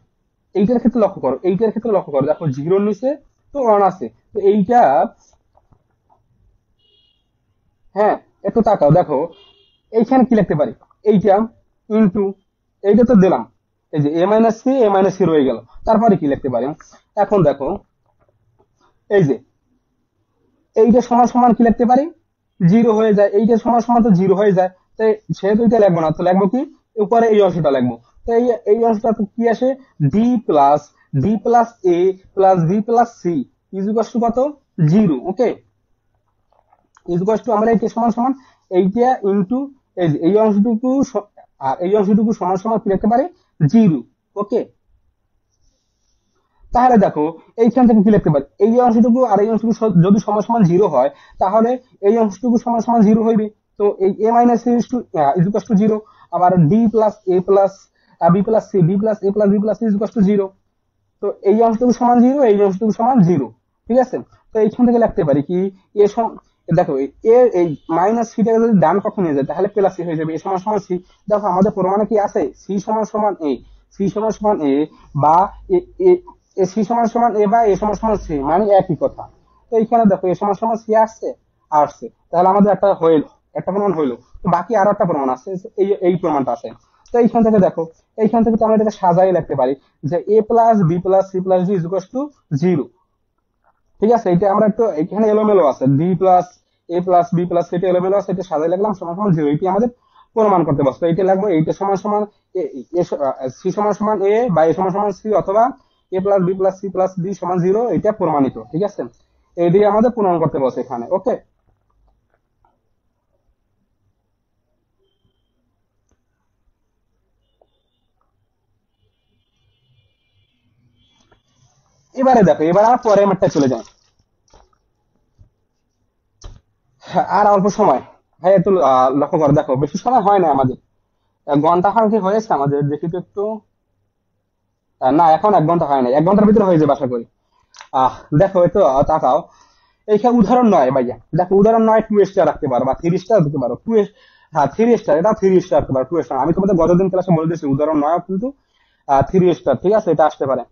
এইটার ক্ষেত্রে লক্ষ্য করো, এইটার ক্ষেত্রে লক্ষ্য করো, দেখো জিরোর নিচে তো ওয়ান আছে, তো এইটা, হ্যাঁ একটু তাকাও, দেখো এইখানে কি লিখতে পারি, এইটা ইন্টু, এইটা তো দিলাম, এই যে এ মাইনাস সি রয়ে গেল, তারপরে কি লিখতে পারি, এখন দেখো এই যে এইটা সমান সমান কি লিখতে পারি, জিরো হয়ে যায়, এইটা সমান সমান তো জিরো হয়ে যায়। তো সেহেতু এটা লিখবো না, তো লিখবো কি, উপরে এই অংশটা লিখবো। তো এই অংশটা তো কি আসে, D plus A plus B plus C is কত, জিরো, ওকে। আমরা এইটা সমান সমান এইটা ইন্টু এই অংশটুকু আর এই অংশটুকু সমান সমান কি লিখতে পারি, জিরো, ওকে। তাহলে দেখো এইখান থেকে কি লিখতে পারি, এই অংশটুকু আর এই অংশটুকু যদি সমান সমান জিরো হয়, তাহলে এই অংশটুকু সমান সমান জিরো হইবে। তো এই A minus is to zero, আবার D plus A plus B plus C, D plus A plus B plus C is to zero. তো এই অংশটুকু সমান জিরো, এই অংশটুকু সমান জিরো, ঠিক আছে। তো এইখান থেকে লিখতে পারি কি, এ দেখো এই মাইনাস সিটাকে যদি ডান পক্ষে নিয়ে যায়, তাহলে প্লাস সি হয়ে যাবে, এ সমান সমান সি। দেখো আমাদের প্রমাণে কি আছে, সি সমান সমান এ, সি সমান সমান এ বা এ এ- এ সি সমান সমান এ বা এ সমান সমান সি, মানে একই কথা। তো এইখানে দেখো এ সমান সমান সি আসছে, আসছে, তাহলে আমাদের একটা হইল, একটা প্রমাণ হইলো। তো বাকি আরো একটা প্রমাণ আছে, এই প্রমাণটা আছে। তো এইখান থেকে দেখো, এইখান থেকে তো আমরা এটাকে সাজাই লিখতে পারি, যে a plus B plus c plus d equal to zero, ঠিক আছে। এটা আমরা একটু এখানে এলোমেলো আছে, ডি প্লাস এ প্লাস বি প্লাস সেটা এলোমেলো আছে, এটা সাজাই লিখলাম সমান সমান জিরো, এটি আমাদের প্রমাণ করতে বসতো। এইটা লাগবে, এইটা সমান সমান সি সমান সমান এ বা এ সমান সমান সি, অথবা a plus B plus c plus d সমান জিরো, এটা প্রমাণিত, ঠিক আছে। এই দিয়ে আমাদের প্রমাণ করতে বসে এখানে, ওকে। এবারে দেখো, এবার আমরা পরের ম্যাটটা চলে যাই। হ্যাঁ, আর অল্প সময়, ভাই একটু লক্ষ্য করো, দেখো বেশি সময় হয় না আমাদের, 1 ঘন্টা খানিক হয়েছে আমাদের, দেখি তো একটু, না এখন 1 ঘন্টা হয় না, 1 ঘন্টার ভিতরে হয়ে যাবে আশা করি। আহ দেখো একটু তাকাও, এইখানে উদাহরণ নয় ভাইয়া, দেখো উদাহরণ নয় 2 স্টার রাখতে পারো বা 3 স্টার দিতে পারো, হ্যাঁ 3 স্টার, এটা 3 স্টার রাখতে পারো, 2 স্টার। আমি তোমাদের গতদিন ক্লাসে বলে দিয়েছি উদাহরণ নয় কিন্তু 3 স্টার, ঠিক আছে, এটা আসতে পারে।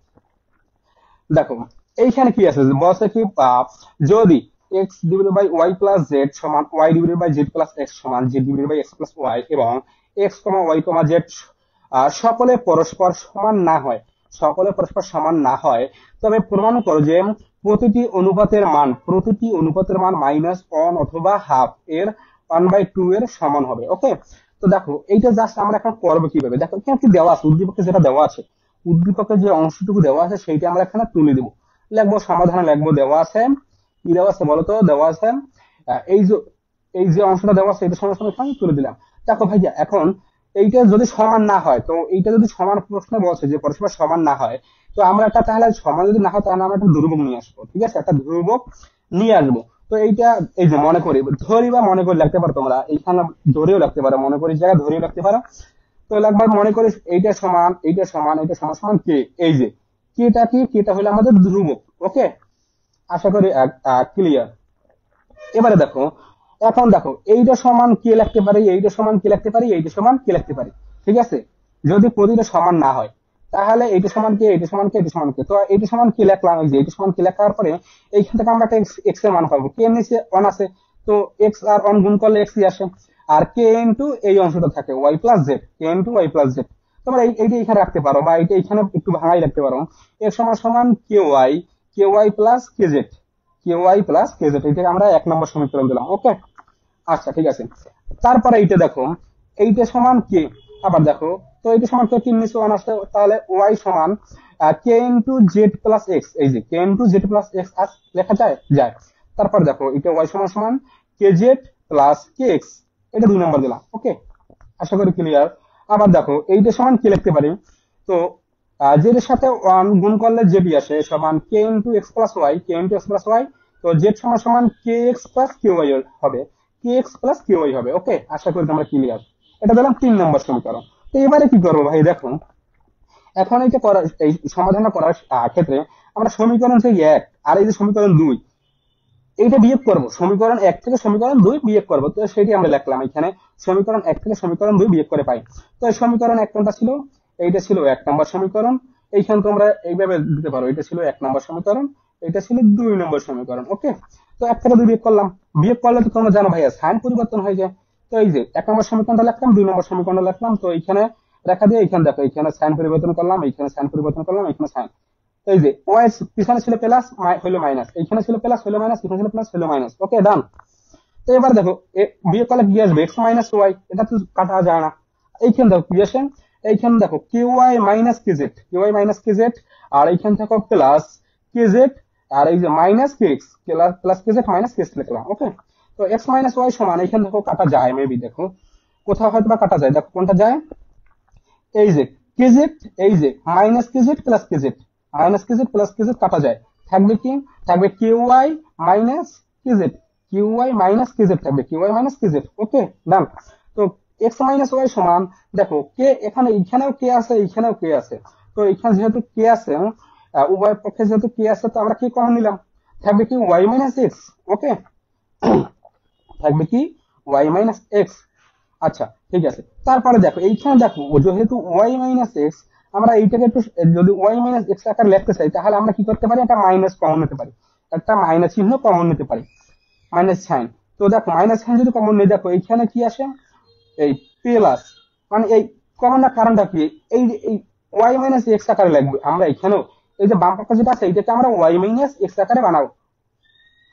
দেখো এইখানে কি আছে বলছে কি যদি x divided by y plus z সমান y divided by z plus x সমান z divided by x plus y এবং x comma y comma z সকলে পরস্পর সমান না হয়, সকলে পরস্পর সমান না হয়, তবে প্রমাণ করো যে প্রতিটি অনুপাতের মান -1 অথবা হাফ এর 1/2 এর সমান হবে। ওকে, তো দেখো এইটা জাস্ট আমরা এখন করবো কিভাবে, দেখো এখানে কি দেওয়া আছে, উদ্দীপকে যেটা দেওয়া আছে, উদ্দীপকের যে অংশটুকু দেওয়া আছে সেইটা আমরা এখানে তুলে দেবো, লিখবো সমাধানে লিখবো দেওয়া আছে কি দেওয়া আছে বলতো, দেওয়া আছে এই যে অংশটা দেওয়া আছে এটা সমান সমান এখানে তুলে দিলাম। দেখো ভাইয়া এখন এইটা যদি সমান না হয়, তো এইটা যদি সমান প্রশ্ন বলছে যে পরস্পর সমান না হয়, তো আমরা একটা তাহলে সমান যদি না হয় তাহলে আমরা একটা ধ্রুবক নিয়ে আসবো, ঠিক আছে, একটা ধ্রুবক নিয়ে আসবো। তো এইটা এই যে মনে করি ধরি বা মনে করে লিখতে পারো তোমরা, এইখানে ধরেও লিখতে পারো, মনে করি জায়গায় ধরেও লিখতে পারো। তো একবার মনে করি এইটা সমান এইটা সমান এইটা সমান সমান কে, এই যে কেটা কি, কেটা হলো আমাদের ধ্রুবক। ওকে, আশা করি ক্লিয়ার। এবারে দেখো, এখন দেখো এইটা সমান কে লিখতে পারি, এইটা সমান কে লিখতে পারি, এইটা সমান কে লিখতে পারি, ঠিক আছে, যদি প্রতিটা সমান না হয় তাহলে এইটা সমান কে, এইটা সমান কে, এইটা সমান কে, তো এইটা সমান কি লিখলাম, এই যে এইটা সমান কি লেখার পরে এইখান থেকে আমরা একটা এক্স এর মান পাবো, কে এর নিচে 1 আছে, তো এক্স আর 1 গুণ করলে এক্স আসে, আর কে ইনটু এই অংশটা থাকে ওয়াই প্লাস জেড, কে ইনটু ওয়াই প্লাস জেড। তোমরা এইটা এখানে রাখতে পারো বা এইটা এখানে একটু ভাঙাই রাখতে পারো, এক্স সমান সমান কে ওয়াই প্লাস কে জেড, কে ওয়াই প্লাস কে জেড, এটাকে আমরা 1 নম্বর সমীকরণ দিলাম। ওকে, আচ্ছা ঠিক আছে। তারপরে এইটা দেখো, এইটা সমান কে, আবার দেখো, তো এইটা সমান কে, 3 নিচে 1 আসছে, তাহলে ওয়াই সমান কে ইনটু জেড প্লাস এক্স, এই যে কে ইনটু জেড প্লাস এক্স লেখা যায় যায়। তারপর দেখো এটা ওয়াই সমান সমান কে জেড প্লাস কে এক্স, এটা 2 নম্বর দিলাম। ওকে, আশা করি ক্লিয়ার। আবার দেখো এইটা সমান কি লিখতে পারি, তো জেড এর সাথে 1 গুণ করলে জেডি আসে সমান কে ইনটু এক্স প্লাস ওয়াই, কে ইনটু এক্স প্লাস ওয়াই, তো জেড সমান সমান কে এক্স প্লাস কে ওয়াই হবে, কে এক্স প্লাস কে ওয়াই হবে। ওকে, আশা করি তোমরা ক্লিয়ার। এটা দিলাম 3 নম্বর সমীকরণ। তো এবারে কি করবো ভাই, দেখো এখন এইটা করার এই সমাধান করার ক্ষেত্রে আমরা সমীকরণ সেই 1 আর এই যে সমীকরণ 2 এইটা বিয়োগ করবো, সমীকরণ 1 থেকে সমীকরণ 2 বিয়োগ করবো, তো সেটি আমরা লিখলাম এখানে, সমীকরণ 1 থেকে সমীকরণ 2 বিয়োগ করে পাই। তো এই সমীকরণ 1 কোনটা ছিল, এইটা ছিল 1 নম্বর সমীকরণ, এইখানে তোমরা এইভাবে দিতে পারো, এটা ছিল 1 নম্বর সমীকরণ, এটা ছিল 2 নম্বর সমীকরণ। ওকে, তো 1 থেকে 2 বিয়োগ করলাম, বিয়োগ করলে তো তোমরা জানো ভাইয়া সাইন পরিবর্তন হয়ে যায়। তো এই যে 1 নম্বর সমীকরণটা লিখলাম, 2 নম্বর সমীকরণটা লিখলাম, তো এইখানে রেখা দিয়ে এইখানে দেখো, এইখানে সাইন পরিবর্তন করলাম, এইখানে সাইন পরিবর্তন করলাম, এইখানে সাইন, এই যে ওয়াই পিছনে ছিল প্লাস হলো মাইনাস, এইখানে ছিল প্লাস হলো মাইনাস, এখানে ছিল প্লাস হলো মাইনাস। ওকে, ডান। তো এবার দেখো বিয়োগ করলে কি আসবে, এক্স মাইনাস ওয়াই, এটা তো কাটা যায় না। এইখানে দেখো কি আসে, এইখানে দেখো কিউ ওয়াই মাইনাস কে জেড, কিউ ওয়াই মাইনাস কে জেড, আর এইখানে দেখো প্লাস কে জেড, আর এই যে মাইনাস কে x, plus k Z minus কে এক্স লিখলাম। ওকে, তো এক্স মাইনাস ওয়াই সমান এইখানে দেখো কাটা যায়, মেবি দেখো কোথাও হয়তো বা কাটা যায়, দেখো কোনটা যায়, এই যে কেজেড, এই যে minus KZ plus KZ, minus KZ plus KZ কাটা যায়, থাকবে কি, থাকবে Q Y minus KZ, Q Y minus KZ থাকবে, Q Y minus KZ. Okay, done. তো এক্স মাইনাস ওয়াই সমান, দেখো কে এখানে, এইখানেও কে আছে, এইখানেও কে আছে, তো এখানে যেহেতু কে আছে, উভয় পক্ষে যেহেতু কে আছে, তো আমরা কি কমন নিলাম, থাকবে কি ওয়াই মাইনাস এক্স। ওকে, থাকবে কি ওয়াই মাইনাস এক্স। আচ্ছা ঠিক আছে। তারপরে দেখো এইখানে দেখো যেহেতু ওয়াই মাইনাস এক্স, আমরা এইটাকে একটু যদি ওয়াই মাইনাস এক্স আকার লিখতে চাই তাহলে আমরা কি করতে পারি, একটা মাইনাস কমন নিতে পারি, একটা মাইনাস চিহ্ন কমন নিতে পারি, মাইনাস সাইন। তো দেখো মাইনাস সাইন যদি কমন নেই, দেখো এইখানে কি আসে, এই প্লাস, মানে এই কমন না কারণটা কি, এই এই ওয়াই মাইনাস এক্স আকারে লিখবো আমরা এখানেও, এই যে বাম পক্ষ যেটা আছে এইটাকে আমরা ওয়াই মাইনাস এক্স আকারে বানাবো,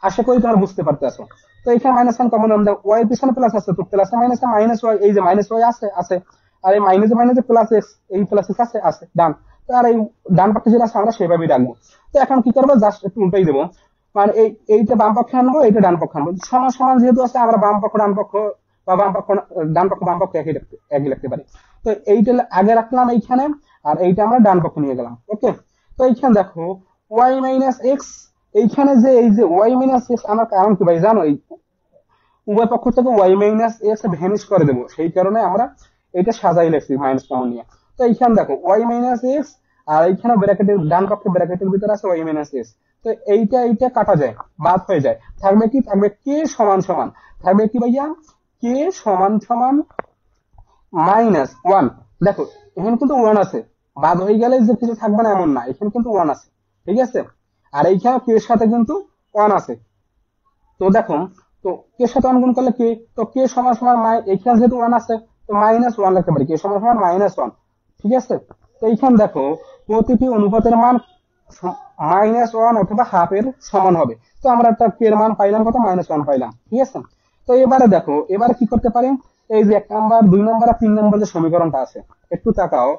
আশা করি তোমরা বুঝতে পারতেছো। তো এখানে মাইনাস সাইন কমন আমরা ওয়াই পিছনে প্লাস আছে, তো প্লাস মাইনাস মাইনাস ওয়াই, এই যে মাইনাস ওয়াই আছে আছে, আর এই মাইনাসে মাইনাসে প্লাস এক্স, এই প্লাস এক্স আছে আছে, ডান। তো আর এই ডান পক্ষে যেটা আছে আমরা সেভাবেই রাখবো। তো এখন কি করবো, জাস্ট একটু উল্টাই দেবো, মানে এইটা বাম পক্ষে আনবো, এইটা ডান পক্ষে আনবো, সমান সমান যেহেতু আছে আমরা বাম পক্ষ ডান পক্ষ বা বাম পক্ষ ডান পক্ষ বাম পক্ষ একই রাখতে পারি। তো এইটা আগে রাখলাম এইখানে, আর এইটা আমরা ডান পক্ষে নিয়ে গেলাম। ওকে, তো এইখানে দেখো ওয়াই মাইনাস এক্স, এইখানে যে এই যে ওয়াই মাইনাস এক্স আমার কারণ কি ভাই জানো, এই উভয় পক্ষ থেকে ওয়াই মাইনাস এক্স ভ্যানিশ করে দেবো, সেই কারণে আমরা এটা সাজাই লেখছি মাইনাস কমন নিয়ে। তো এইখানে দেখো ওয়াই মাইনাস এক্স, আর এইখানে ব্র্যাকেটের ডান পক্ষে ব্র্যাকেটের ভিতরে আছে ওয়াই মাইনাস এক্স, তো এইটা এইটা কাটা যায়, বাদ হয়ে যায়, থাকবে কি, থাকবে কে সমান সমান, থাকবে কি ভাইয়া, কে সমান সমান মাইনাস ওয়ান। দেখো এখানে কিন্তু ওয়ান আছে, বাদ হয়ে গেলে যে কিছু থাকবে না এমন না, এখানে কিন্তু ওয়ান আছে, ঠিক আছে। আর এইখানে কে এর সাথে কিন্তু 1 আছে। তো দেখো, তো কে এর সাথে 1 গুণ করলে কে, তো কে সমান সমান এখানে যেহেতু 1 আছে তো -1 লিখতে পারি, কে সমান সমান -1। ঠিক আছে, তো এইখানে দেখো প্রতিটি অনুপাতের মান -1 অথবা হাফ এর সমান হবে। তো আমরা একটা কে এর মান পাইলাম কত, -1 পাইলাম। ঠিক আছে, তো এবারে দেখো, এবারে কি করতে পারি, এই যে 1 নাম্বার 2 নাম্বার আর 3 নাম্বার যে সমীকরণটা আছে, একটু তাকাও।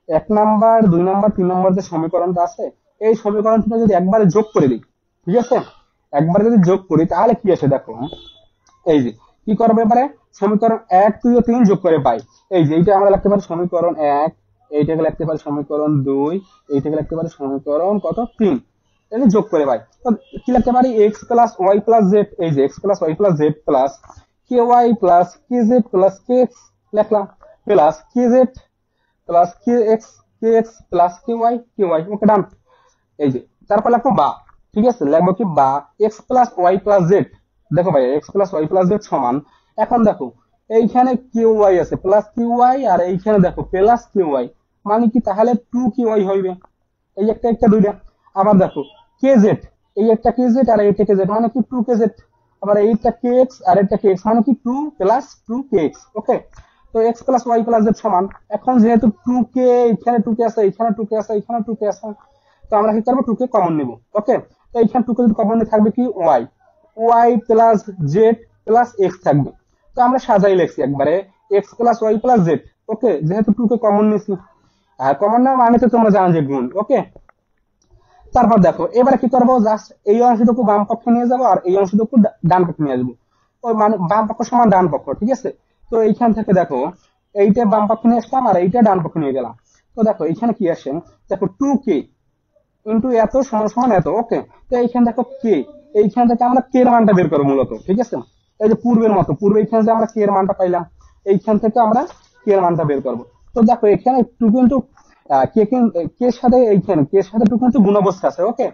1 নাম্বার 2 নাম্বার 3 নাম্বার যে সমীকরণটা আছে, এই সমীকরণটা যদি একবারে যোগ করে দিই, ঠিক আছে, একবারে যদি যোগ করি তাহলে কি আসে দেখো। এই যে কি করবো এবারে, সমীকরণ 1 2 ও 3 যোগ করে পাই। এই যে এইটা আমরা লিখতে পারি সমীকরণ 1, এইটাকে লিখতে পারি সমীকরণ 2, এইটাকে লিখতে পারি সমীকরণ কত 3। এটা যোগ করে পাই, তো কি লিখতে পারি, x plus y plus z, এই যে x plus y plus z plus k y plus k z plus k x লিখলাম, plus k z plus k x plus k y. Okay, done. এই যে তারপর লিখবো বা, ঠিক আছে, লিখবো কি বা x plus y plus z. দেখো ভাই, x plus y plus z সমান, এখন দেখো এইখানে কিউ ওয়াই আছে প্লাস কিউ ওয়াই, আর এইখানে দেখো প্লাস কিউ ওয়াই, মানে কি তাহলে 2 কিউ ওয়াই হইবে। এই একটা একটা দুইটা। আবার দেখো কে জেড, এই একটা কে জেড আর এইটা কে জেড, মানে কি 2 কে জেড। আবার এইটা কে এক্স আর এটা কে এক্স, মানে কি 2 প্লাস 2 কে এক্স। ওকে, তো x plus y plus z সমান, এখন যেহেতু 2 কে, এখানে 2 কে আছে, এখানে 2 কে আছে, এখানে 2 কে আছে, তো আমরা কি করবো, 2 কে কমন নিব। ওকে, তো এইখানে 2 কে যদি কমন নিয়ে থাকবে কি y, y plus z plus x থাকবে। তো আমরা সাজাই লিখছি একবারে x plus y plus z. Okay, যেহেতু 2 কে কমন নিছি, আর কমন না মানে তো তোমরা জানো যে গুণ। ওকে, তারপর দেখো এবারে কি করবো, জাস্ট এই অংশটুকু বাম পক্ষে নিয়ে যাবো আর এই অংশটুকু ডান পক্ষে নিয়ে আসবো। ওই মানে বাম পক্ষ সমান ডান পক্ষ, ঠিক আছে। তো এইখান থেকে দেখো এইটা বাম পক্ষে নিয়ে আসলাম আর এইটা ডান পক্ষে নিয়ে গেলাম। তো দেখো এইখানে কি আসে, দেখো 2 কে ইন্টু এত সমান সমান এত। ওকে, তো এইখানে দেখো কে, এইখান থেকে আমরা কে এর মানটা বের করবো মূলত। ঠিক আছে, এই যে পূর্বের মতো, পূর্বে এইখানে যে আমরা কে এর মানটা পাইলাম, এইখান থেকে আমরা কে এর মানটা বের করবো। তো দেখো এখানে টু কিন্তু কে কে এর সাথে, এইখানে কে এর সাথে টু কিন্তু গুণ অবস্থা আছে। ওকে,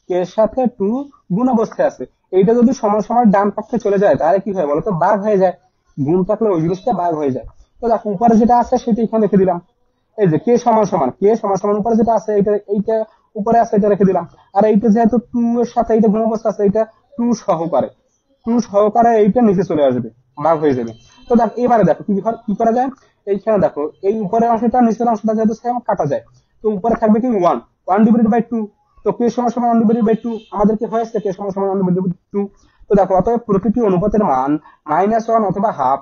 কে এর সাথে টু গুণ অবস্থায় আছে। এইটা যদি সমান সমান ডান পক্ষে চলে যায় তাহলে কি হয় বলতো, ভাগ হয়ে যায়। গুণ থাকলে ওই জিনিসটা ভাগ হয়ে যায়। তো দেখো উপরে যেটা আছে সেটা এখানে রেখে দিলাম। এই যে কে সমান সমান, কে সমান সমান উপরে যেটা আছে এইটা, এইটা উপরে আছে এটা রেখে দিলাম। আর এইটা যেহেতু 2 এর সাথে এইটা গুণ অবস্থা আছে, এইটা 2 সহকারে এইটা নিচে চলে আসবে, ভাগ হয়ে যাবে। তো দেখ এবারে দেখো কি করা যায়, এইখানে দেখো এই উপরের অংশটা নিচের অংশটা যেহেতু সেম কাটা যায়, তো উপরে থাকবে কি 1, 1 ডিভাইডেড বাই 2। তো কে সমান সমান 1 ডিভাইডেড বাই 2 আমাদের কি হয়েছে, কে সমান সমান 1 ডিভাইডেড বাই 2। তো দেখো অতএব প্রতিটি অনুপাতের মান -1 অথবা হাফ,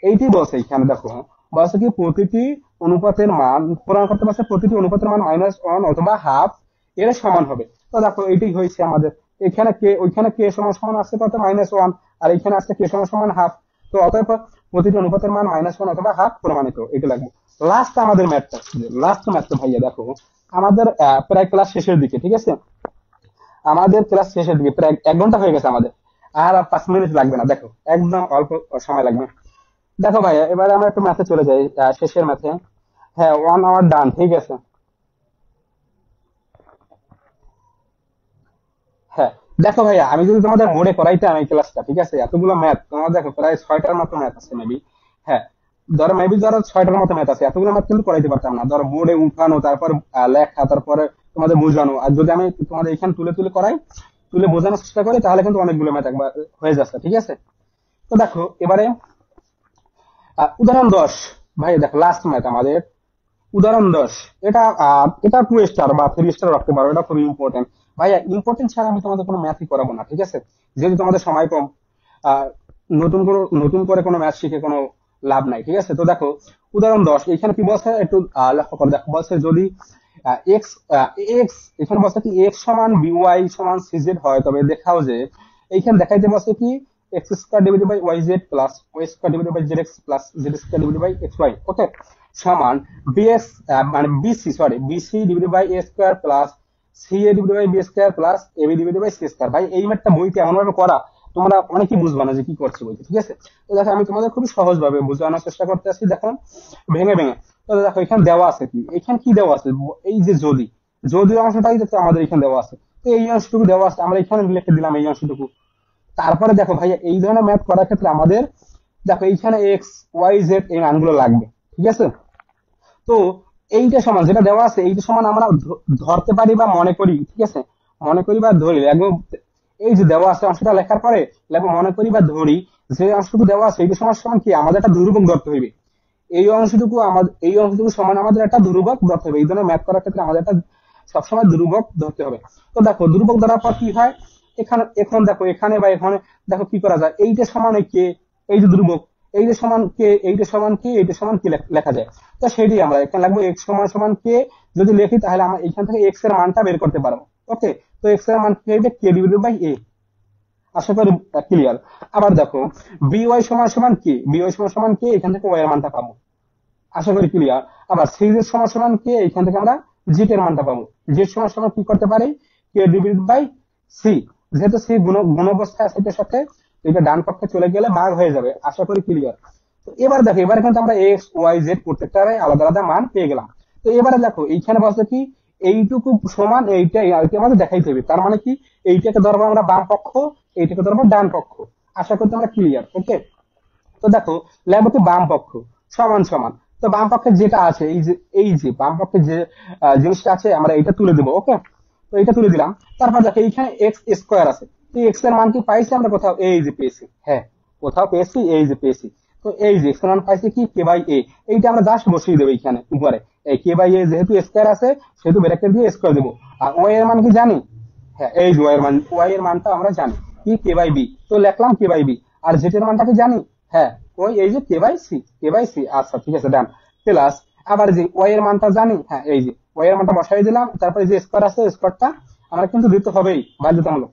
এইটি বলছে এখানে। দেখো বলছে কি প্রতিটি অনুপাতের মান প্রমাণ করতে পারছে, প্রতিটি অনুপাতের মান -1 অথবা হাফ এর সমান হবে। তো দেখো এইটাই হয়েছে আমাদের, এখানে কে ওইখানে কে সমান সমান আছে কত, -1, আর এখানে আছে কে সমান সমান হাফ। তো অতএব প্রতিটি অনুপাতের মান -1 অথবা হাফ প্রমাণিত, এটা লাগবে। লাস্ট আমাদের ম্যাথটা, লাস্ট ম্যাথটা ভাইয়া দেখো আমাদের প্রায় ক্লাস শেষের দিকে। ঠিক আছে, আমাদের ক্লাস শেষের দিকে প্রায় 1 ঘন্টা হয়ে গেছে আমাদের, আর 5 মিনিট লাগবে না, দেখো একদম অল্প সময় লাগবে। দেখো ভাইয়া এবারে আমরা একটু ম্যাথে চলে যাই, শেষের ম্যাথে। হ্যাঁ, 1 আওয়ার ডান, ঠিক আছে। হ্যাঁ, দেখো ভাইয়া আমি যদি তোমাদের বোর্ডে করাইতাম এই ক্লাসটা, ঠিক আছে, এতগুলো ম্যাথ তোমার দেখো প্রায় 6টার মতো ম্যাথ আছে মেবি। হ্যাঁ, ধরো 6টার মতো ম্যাথ আছে, এতগুলো ম্যাথ কিন্তু করাইতে পারতাম না। ধরো বোর্ডে উঠানো, তারপর লেখা, তারপরে তোমাদের বোঝানো, আর যদি আমি তোমাদের এখানে তুলে তুলে করাই, তুলে বোঝানোর চেষ্টা করি, তাহলে কিন্তু অনেকগুলো ম্যাথ একবার হয়ে যাচ্ছে। ঠিক আছে, তো দেখো এবারে উদাহরণ 10। ভাই দেখো লাস্ট ম্যাথ আমাদের উদাহরণ 10। এটা 2 স্টার বা 3 স্টার রাখতে পারো, এটা খুবই ইম্পর্টেন্ট। ভাইয়া ইম্পর্টেন্ট ছাড়া আমি তোমাদের কোনো ম্যাথই করাবো না, ঠিক আছে, যেহেতু তোমাদের সময় কম। আহ, নতুন করে কোনো ম্যাথ শিখে কোনো লাভ নাই। ঠিক আছে, তো দেখো উদাহরণ 10 এখানে কি বলছে একটু লক্ষ্য করে দেখো। বলছে যদি এক্স এক্স এখানে বলছে কি এক্স সমান বিওয়াই সমান সিজেড হয়, তবে দেখাও যে এইখানে দেখাইতে বলছে কি x square divided by y z plus y square divided by z x plus z square divided by x y. Okay, সমান বিএক্স মানে b c divided by a square plus c a divided by b square plus a b divided by c square. ভাই এই ম্যাথটা বইতে এমন ভাবে করা তোমরা অনেকেই বুঝবা না যে কি করছে বইতে। ঠিক আছে, তো দেখো আমি তোমাদের খুবই সহজ ভাবে বোঝানোর চেষ্টা করতে আছি, দেখো ভেঙে ভেঙে। তো দেখো এখানে দেওয়া আছে কি, এখানে কি দেওয়া আছে, এই যে যদি যদি অংশটাই দেখো আমাদের এখানে দেওয়া আছে, তো এই অংশটুকু দেওয়া আছে, আমরা এখানে লিখে দিলাম এই অংশটুকু। তারপরে দেখো ভাইয়া এই ধরনের ম্যাথ করার ক্ষেত্রে আমাদের দেখো এইখানে এক্স ওয়াই জেড এই মানগুলো লাগবে। ঠিক আছে, তো এইটা সমান যেটা দেওয়া আছে এইটা সমান আমরা ধরতে পারি বা মনে করি, ঠিক আছে, মনে করি বা ধরি লিখবো, এই যে দেওয়া আছে অংশটা লেখার পরে লিখবো মনে করি বা ধরি যে অংশটুকু দেওয়া আছে এইটা সমান সমান কি আমাদের একটা ধ্রুবক ধরতে হইবে। এই অংশটুকু সমান আমাদের একটা ধ্রুবক ধরতে হবে। এই ধরনের ম্যাথ করার ক্ষেত্রে আমাদের একটা সবসময় ধ্রুবক ধরতে হবে। তো দেখো ধ্রুবক ধরার পর কি হয়, এখানে এখন দেখো এখানে বা এখানে দেখো কি করা যায়, এইটা সমান কে, এই যে ধ্রুবক, এইটা সমান কে, এইটা সমান কে, এইটা সমান কি লেখা যায়। তো সেটাই আমরা এখানে লাগবো এক্স সমান সমান কে। যদি লিখি তাহলে আমরা এখান থেকে এক্স এর মানটা বের করতে পারবো। ওকে, তো এক্স এর মান কি হবে, কে ডিভাইডেড বাই এ। আশা করি ক্লিয়ার। আবার দেখো বি ওয়াই সমান সমান কে, বি ওয়াই সমান সমান কে, এখান থেকে ওয়াই এর মানটা পাবো। আশা করি ক্লিয়ার। আবার সি এর সমান সমান কে, এখান থেকে আমরা জেড এর মানটা পাবো। জেড সমান সমান কি করতে পারি, কে ডিভাইডেড বাই সি। যেহেতু সি গুণ অবস্থায় আছে এটার সাথে, এটা ডান পক্ষে চলে গেলে ভাগ হয়ে যাবে। আশা করি ক্লিয়ার। তো এবার দেখো এবার কিন্তু আমরা এক্স ওয়াই জেড প্রত্যেকটারে আলাদা আলাদা মান পেয়ে গেলাম। তো এবারে দেখো এইখানে বলছে কি এইটুকু সমান এইটাই আমাদের দেখাইতে হবে। তার মানে কি এইটাকে ধরবো আমরা বাম পক্ষ, এইটাকে ধরবো ডান পক্ষ। আশা করি আমরা ক্লিয়ার। ওকে, তো দেখো লেখবো কি বাম পক্ষ সমান সমান, তো বাম পক্ষে যেটা আছে এই যে বাম পক্ষে যে জিনিসটা আছে আমরা এটা তুলে দেবো। ওকে, তো এটা তুলে দিলাম। তারপর দেখো এইখানে এক্স স্কোয়ার আছে, তো এক্স এর মান কি পাইছি আমরা কোথাও, এই যে পেয়েছি, হ্যাঁ কোথাও পেয়েছি, এই যে পেয়েছি। তো এই যে এক্স এর মান পাইছি কি কে বাই এ, এইটা আমরা জাস্ট বসিয়ে দেবো এইখানে উপরে। এই কে বাই এ যেহেতু স্কোয়ার আছে সেহেতু ব্র্যাকেট দিয়ে স্কোয়ার দেবো। আর ওয়াই এর মান কি জানি, হ্যাঁ এই যে ওয়াই এর মানটা আমরা জানি কি কে বাই বি, তো লিখলাম কে বাই বি। আর জেড এর মানটা কি জানি, হ্যাঁ ওই এই যে k by c, k by c. আচ্ছা ঠিক আছে ডান। প্লাস আবার যে ওয়াই এর মানটা জানি, হ্যাঁ এই যে ওয়াই এর মানটা বসাই দিলাম। তারপরে যে স্কোয়ার আছে স্কোয়ারটা আমরা কিন্তু দিতে হবেই বাধ্যতামূলক।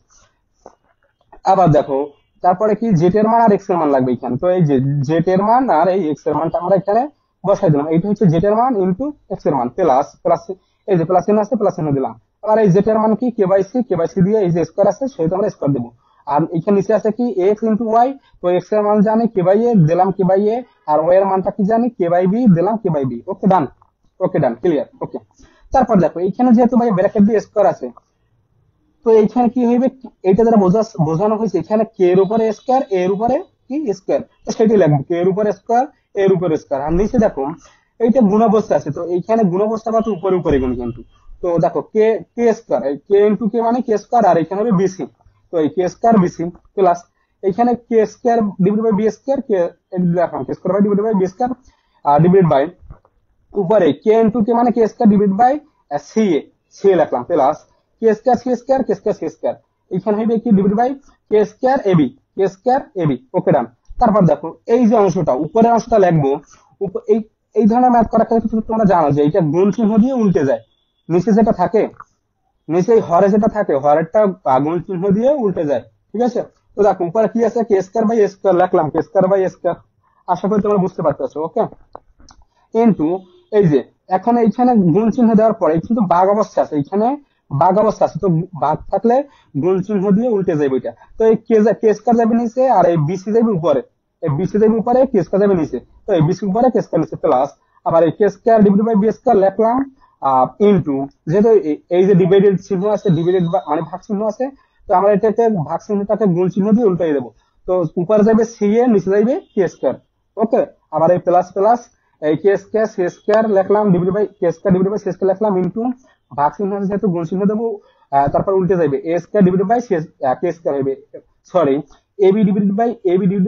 আবার দেখো তারপরে কি জেড এর মান আর এক্স এর মান লাগবে এখানে। তো এই যে জেড এর মান আর এই এক্স এর মানটা আমরা এখানে বসাই দিলাম। এইটা হচ্ছে জেড এর মান ইনটু এক্স এর মান, প্লাস প্লাস এই যে প্লাস চিহ্ন আছে প্লাস চিহ্ন দিলাম। আর এই জেড এর মান কি k by c, k by c দিয়ে এই যে স্কোয়ার আছে সেহেতু আমরা স্কোয়ার দেবো। আর এখানে নিচে আছে কি এক্স ইনটু ওয়াই, তো এক্স এর মান জানি কে বাই এ, দিলাম k by A. R Y এর মানটা কি জানি কে বাই বি, দিলাম k by b. Okay done, okay done clear. Okay, তারপর দেখো এইখানে যেহেতু ভাই ব্র্যাকেট দিয়ে স্কোয়ার আছে, তো এইখানে কি হইবে, এইটা দ্বারা বোঝানো হয়েছে এখানে কে এর উপরে স্কোয়ার, এর উপরে কি স্কোয়ার, তো সেটাই লাগবে কে এর উপরে স্কোয়ার, এর উপরে স্কোয়ার। আর নিচে দেখো এইটা গুণাবস্থা আছে, তো এইখানে গুণাবস্থা বা উপরে উপরে গুণ কিন্তু। তো দেখো কে কে স্কোয়ার, কে ইন্টু কে মানে কে স্কোয়ার, আর এখানে হবে বিসি। তো এই কে স্কোয়ার বিসি প্লাস এইখানে k square divide by b square, k রাখলাম k square by divide by b square divide by উপরে কে ইন্টু কে মানে k square divide by c a, C a লিখলাম plus k square c square, k square c square. এখানে হবে কি divide by k square a b, k square a b. Okay done. তারপর দেখো এই যে অংশটা উপরের অংশটা লিখবো, এই এই ধরনের ম্যাথ করার ক্ষেত্রে তোমরা জানো যে এটা গুণ চিহ্ন দিয়ে উল্টে যায়। নিচে যেটা থাকে, নিচে এই হরে যেটা থাকে হরেরটা গুণ চিহ্ন দিয়ে উল্টে যায়। ঠিক আছে, তো দেখো উপরে কি আছে কে স্কোয়ার বাই স্কোয়ার লিখলাম, কে স্কোয়ার বাই স্কোয়ার। আশা করি তোমরা বুঝতে পারতেছো। ওকে, কিন্তু এই যে এখন এইখানে গুণ চিহ্ন দেওয়ার পরে কিন্তু বাঘ অবস্থা আছে, এইখানে বাঘ অবস্থা আছে, তো বাঘ থাকলে গুণ চিহ্ন দিয়ে উল্টে যাবে এটা। তো এই কে স্কয়ার যাবে নিচে আর এই বিসি যাবে উপরে, এই বিসি যাবে উপরে কে স্কয়ার যাবে নিচে, তো এই বিসি উপরে কে স্কয়ার নিচে প্লাস আবার এই k square divide by B square লিখলাম ইনটু যেহেতু এই যে ডিভাইডেড চিহ্ন আছে, ডিভাইডেড মানে ভাগ চিহ্ন আছে, তো আমরা এটাকে ভাগ চিহ্নটাকে গুণ চিহ্ন দিয়ে উল্টাই দেবো। তো উপরে যাবে সি এ, নিচে যাবে কে স্কয়ার। ওকে, আবার এই প্লাস প্লাস এই কে স্কয়ার সি স্কয়ার লিখলাম divide by k square divide by c square লিখলাম ইনটু ভাগ চিহ্ন আছে যেহেতু গুণ চিহ্ন দেবো, তারপর উল্টে যাবে a square divide by k square হবে, sorry a b divide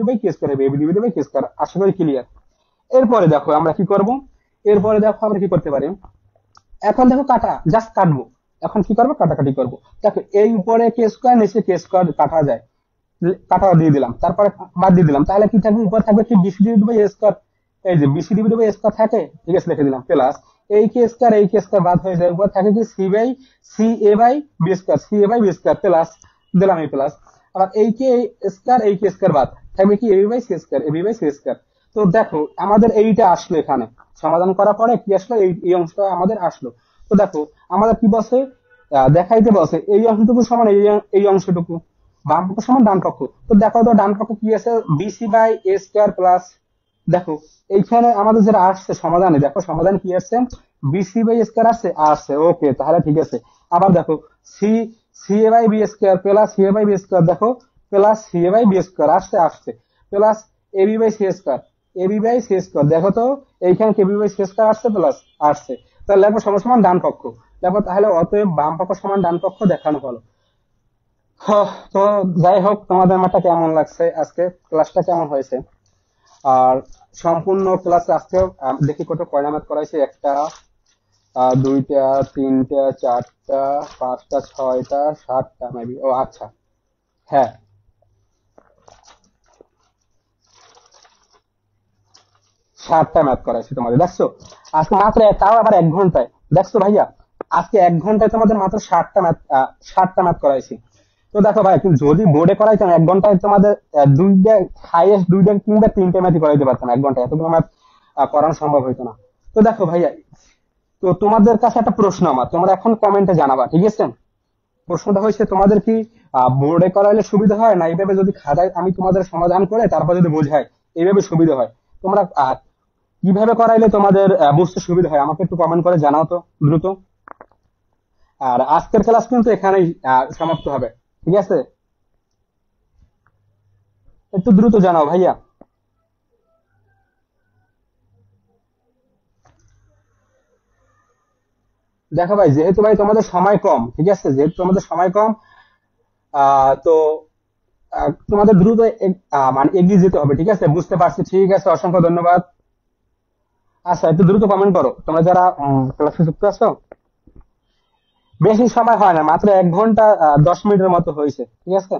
by k square হবে, a b divide by k square. আশা করি ক্লিয়ার। এরপরে দেখো আমরা কি করব, এরপরে দেখো আমরা কি করতে পারি, এখন দেখো কাটা জাস্ট কাটবো। এখন কি করবো, কাটাকাটি করবো। দেখো এই উপরে কে স্কয়ার নিচে কে স্কয়ার কাটা যায়, কাটা দিয়ে দিলাম, তারপরে বাদ দিয়ে দিলাম, তাহলে কি থাকবে উপরে থাকবে কি বিসি ডিভাইড বাই স্কয়ার। এই যে বিসি ডিভাইড বাই স্কয়ার থাকে, ঠিক আছে লিখে দিলাম প্লাস এই কে স্কয়ার এই কে স্কয়ার বাদ হয়ে যায়, উপর থাকে কি c by c a by B square, c a by B square plus দিলাম এই প্লাস আবার এই কে স্কয়ার এই কে স্কয়ার বাদ থাকবে কি ab by c square, AB by c square. তো দেখো আমাদের এইটা আসলো, এখানে সমাধান করার পরে কি আসলো, এই অংশটা আমাদের আসলো। তো দেখো আমাদের কি বসে, দেখাইতে বসে এই অংশটুকু সমান এই অংশটুকু, বাম পক্ষ সমান ডান পক্ষ। তো দেখো তো ডান পক্ষ কি আছে, bc by a square plus দেখো এইখানে আমাদের যেটা আসছে সমাধানে, দেখো সমাধান কি আসছে, বিসি বাই স্কয়ার আসছে আসছে। ওকে তাহলে ঠিক আছে। আবার দেখো c c a by B square plus c a by B square, দেখো plus c a by B square আসছে আসছে plus a b by c square, AB by c square. দেখো তো এইখানে কেবি বাই সি স্কয়ার আসছে plus আসছে, তাহলে লাগবে সমান সমান ডান পক্ষ। দেখো তাহলে অতএব বাম পক্ষ সমান ডান পক্ষ দেখানো হলো। তো যাই হোক, তোমাদের মাঠটা কেমন লাগছে, আজকে ক্লাসটা কেমন হয়েছে? আর সম্পূর্ণ ক্লাস আজকে দেখি কত কয়টা ম্যাথ করাইছি। একটা, দুইটা, তিনটা, চারটা, পাঁচটা, ছয়টা, সাতটা মেবি। ও আচ্ছা, হ্যাঁ, 7টা ম্যাথ করাইছি তোমাদের, দেখছো? আজকে মাত্র তাও আবার 1 ঘন্টায়। দেখছো ভাইয়া, আজকে 1 ঘন্টায় তোমাদের মাত্র 7টা ম্যাথ করাইছি। তো দেখো ভাই, তুমি যদি বোর্ডে করাইতাম 1 ঘন্টায় তোমাদের দুইটা, হাইয়েস্ট দুইটা কিংবা তিনটে ম্যাথই করাইতে পারতাম 1 ঘন্টায়, এতগুলো ম্যাথ করানো সম্ভব হইতো না। তো দেখো ভাইয়া, তো তোমাদের কাছে একটা প্রশ্ন আমার, তোমরা এখন কমেন্টে জানাবা, ঠিক আছে? প্রশ্নটা হয়েছে, তোমাদের কি বোর্ডে করাইলে সুবিধা হয়, না এইভাবে যদি খাতায় আমি তোমাদের সমাধান করে তারপর যদি বোঝাই, এইভাবে সুবিধা হয়? তোমরা কিভাবে করাইলে তোমাদের বুঝতে সুবিধা হয়, আমাকে একটু কমেন্ট করে জানাও তো দ্রুত। আর আজকের ক্লাস কিন্তু এখানেই সমাপ্ত হবে, ঠিক আছে? একটু দ্রুত জানাও ভাইয়া। দেখো ভাই, যেহেতু ভাই তোমাদের সময় কম, ঠিক আছে, যেহেতু তোমাদের সময় কম, তো তোমাদের দ্রুত মানে এগিয়ে যেতে হবে, ঠিক আছে? বুঝতে পারছি, ঠিক আছে, অসংখ্য ধন্যবাদ। আচ্ছা, একটু দ্রুত কমেন্ট করো তোমরা যারা ক্লাসে যুক্ত আছো। বেশি সময় হয় না, মাত্র 1 ঘন্টা 10 মিনিটের মতো হয়েছে, ঠিক আছে?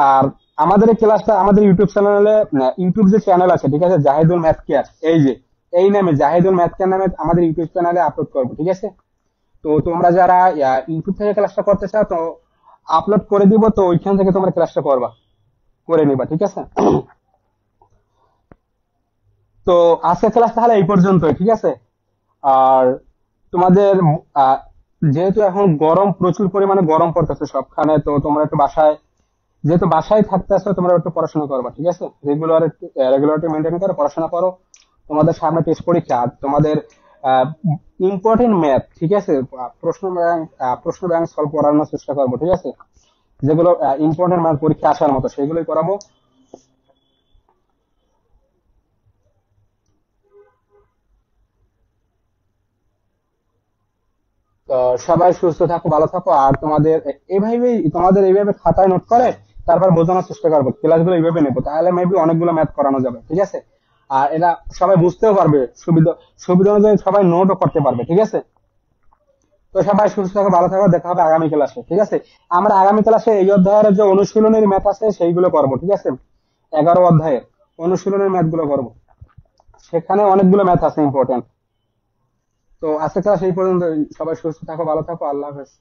আর আমাদের এই ক্লাসটা আমাদের ইউটিউব চ্যানেলে, ইউটিউব যে চ্যানেল আছে, ঠিক আছে, জাহিদুল ম্যাথ কেয়ার, এই যে এই নামে জাহিদুল ম্যাথ কেয়ার নামে আমাদের ইউটিউব চ্যানেলে আপলোড করবো, ঠিক আছে? তো তোমরা যারা ইউটিউব থেকে ক্লাসটা করতে চাও, তো আপলোড করে দিব, তো ওইখান থেকে তোমরা ক্লাসটা করে নিবা, ঠিক আছে? তো আজকের ক্লাস তাহলে এই পর্যন্তই, ঠিক আছে? আর তোমাদের আহ, যেহেতু এখন গরম, প্রচুর পরিমাণে গরম পড়তেছে সবখানে, তো তোমরা একটু বাসায়, যেহেতু বাসায় থাকতেছো, তোমরা একটু পড়াশোনা করবা, ঠিক আছে? রেগুলারিটি মেনটেন করে পড়াশোনা করো। তোমাদের সামনে টেস্ট পরীক্ষা, আর তোমাদের ইম্পর্টেন্ট ম্যাথ, ঠিক আছে, প্রশ্ন ব্যাংক সলভ করানোর চেষ্টা করবো, ঠিক আছে? যেগুলো ইম্পর্টেন্ট ম্যাথ পরীক্ষা আসার মতো সেগুলোই করাবো। তো সবাই সুস্থ থাকো, ভালো থাকো। আর তোমাদের এইভাবে খাতায় নোট করে তারপর বোঝানোর চেষ্টা করবো, ক্লাসগুলো এইভাবে নেবো, তাহলে মেবি অনেকগুলো ম্যাথ করানো যাবে, ঠিক আছে? আর এটা সবাই বুঝতেও পারবে, সুবিধা সুবিধা অনুযায়ী সবাই নোটও করতে পারবে, ঠিক আছে? তো সবাই সুস্থ থাকো, ভালো থাকো, দেখা হবে আগামী ক্লাসে, ঠিক আছে? আমরা আগামী ক্লাসে এই অধ্যায়ের যে অনুশীলনের ম্যাথ আছে সেইগুলো করবো, ঠিক আছে? 11 অধ্যায়ের অনুশীলনের ম্যাথ গুলো করবো, সেখানে অনেকগুলো ম্যাথ আছে ইম্পর্টেন্ট। তো আজকে ক্লাস এই পর্যন্ত। সবাই সুস্থ থাকো, ভালো থাকো, আল্লাহ হাফেজ।